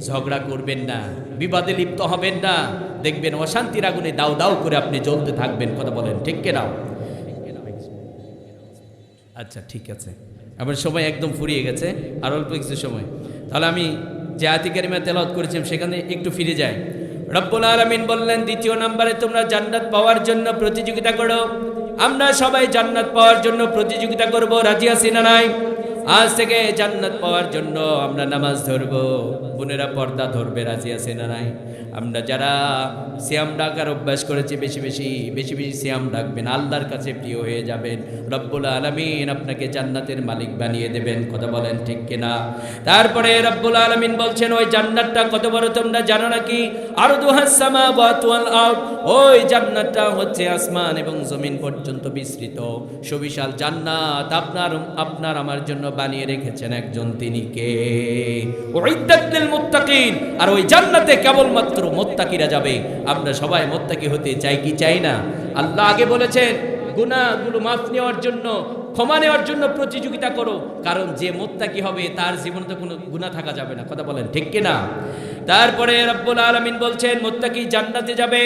ঝগড়া করবেন না, বিবাদে লিপ্ত হবেন না, দেখবেন অশান্তির আগুনে দাউ দাউ করে আপনি জ্বলতে থাকবেন। কথা বলেন ঠিক কিনা? আচ্ছা ঠিক আছে, আমার সময় একদম ফুরিয়ে গেছে, আর অল্প কিছু সময়। তাহলে আমি যে আয়াত কারিমা তেলাওয়াত করেছিলাম সেখানে একটু ফিরে যাই। রব্বুল আলামিন বললেন, দ্বিতীয় নম্বরে তোমরা জান্নাত পাওয়ার জন্য প্রতিযোগিতা করো। আমরা সবাই জান্নাত পাওয়ার জন্য প্রতিযোগিতা করব, রাজি আছি না নাই? আজ থেকে জান্নাত পাওয়ার জন্য আমরা নামাজ ধরবো, বোনেরা পর্দা ধরবে, রাজি আছে না নাই? আমরা যারা সিয়াম ডাকার অভ্যাস করেছি বেশি বেশি সিয়াম ডাকবেন, আল্লাহর কাছে প্রিয় হয়ে যাবেন, রব্বুল আলামিন আপনাকে জান্নাতের মালিক বানিয়ে দেবেন। কথা বলেন ঠিক কিনা? তারপরে রব্বুল আলামিন বলছেন ওই জান্নাতটা কত বড় তোমরা জানো নাকি? আরদুহাস সামাওয়াতু ওয়াল আরদ, ওই জান্নাতটা হচ্ছে আসমান এবং জমিন পর্যন্ত বিস্তৃত সুবিশাল জান্নাত আপনার আমার জন্য বানিয়ে রেখেছেন একজন, তিনি কে? উইদ্দাত লিল মুত্তাকিন। আর ওই জান্নাতে কেবলমাত্র মুত্তাকিরা যাবে। আমরা সবাই মুত্তাকি হতে চাই কি চাই না? আল্লাহ আগে বলেছেন গুনাহগুলো মাফ নেওয়ার জন্য, ক্ষমা নেওয়ার জন্য প্রতিযোগিতা করো, কারণ যে মুত্তাকি হবে তার জীবনে তো কোনো গুনাহ থাকা যাবে না। কথা বলেন ঠিক কিনা? তারপরে রব্বুল আলামিন বলছেন মুত্তাকি জান্নাতে যাবে,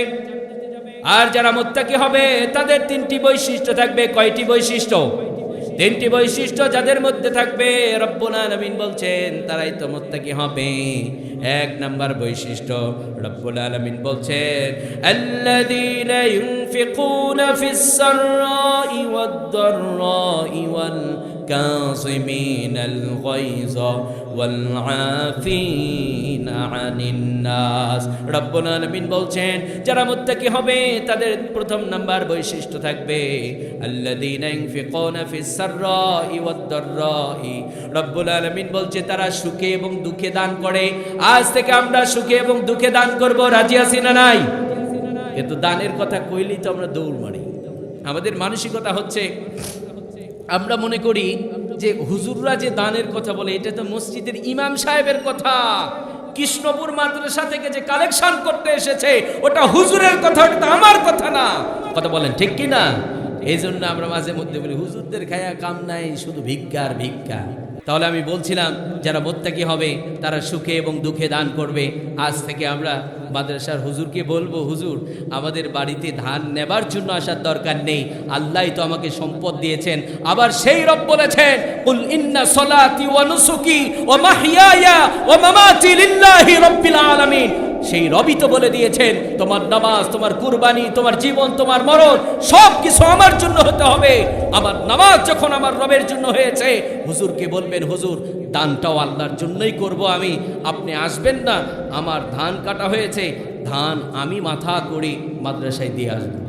আর যারা মুত্তাকি হবে তাদের তিনটি বৈশিষ্ট্য থাকবে। কয়টি বৈশিষ্ট্য? তিনটি বৈশিষ্ট্য যাদের মধ্যে থাকবে রব্বুল আলামিন বলছেন তারাই তো মুত্তাকি হবে। এক নাম্বার বৈশিষ্ট্য রব্বুল আলামিন বলছেন আল্লাযীনা ইউনফিকুনা ফিস সাররাই ওয়াদ দাররাই ওয়াল কাযিমিনাল গায়যা ওয়াল আফিনা আনিন নাস। রব্বুল আলামিন বলছেন যারা মুত্তাকি হবে তাদের প্রথম নাম্বার বৈশিষ্ট্য থাকবে আল্লাযীনা ইউনফিকুনা ফিস সাররাই ওয়াদ দাররাই। রব্বুল আলামিন বলছে তারা সুখে এবং দুঃখে দান করে। আজ থেকে আমরা সুখে এবং দুঃখে দান করব, রাজি আছি না নাই? কিন্তু দানের কথা কইলেই তো আমরা দৌড় মারি। আমাদের মানসিকতা হচ্ছে আমরা মনে করি যে হুজুররা যে দানের কথা বলে এটা তো মসজিদের ইমাম সাহেবের কথা, কৃষ্ণপুর মাদ্রাসা থেকে যে কালেকশন করতে এসেছে ওটা হুজুরের কথা, ওটা তো আমার কথা না। কথা বলেন ঠিক কি না? এই জন্য আমরা মাঝে মধ্যে বলি হুজুরদের খায়া কাম নাই, শুধু ভিক্ষা আর ভিক্ষা। তাহলে আমি বলছিলাম যারা মুত্তাকি হবে তারা সুখে এবং দুঃখে দান করবে। আজ থেকে আমরা মাদ্রাসার হুজুরকে বলবো হুজুর আমাদের বাড়িতে ধান নেবার জন্য আসার দরকার নেই, আল্লাহই তো আমাকে সম্পদ দিয়েছেন। আবার সেই রব বলেছেন কুল ইন্না সলাতি ওয়া নুসুকি ওয়া মাহইয়ায়া ওয়া মামাতি লিল্লাহি রাব্বিল আলামিন। সেই রবই তো বলে দিয়েছেন তোমার নামাজ, তোমার কুরবানি, তোমার জীবন, তোমার মরণ সব কিছু আমার জন্য হতে হবে। আমার নামাজ যখন আমার রবের জন্য হয়েছে, হুজুরকে বলবেন হুজুর দানটাও আল্লাহর জন্যই করব আমি, আপনি আসবেন না, আমার ধান কাটা হয়েছে, ধান আমি মাথা করে মাদ্রাসায় দিয়ে আসবো।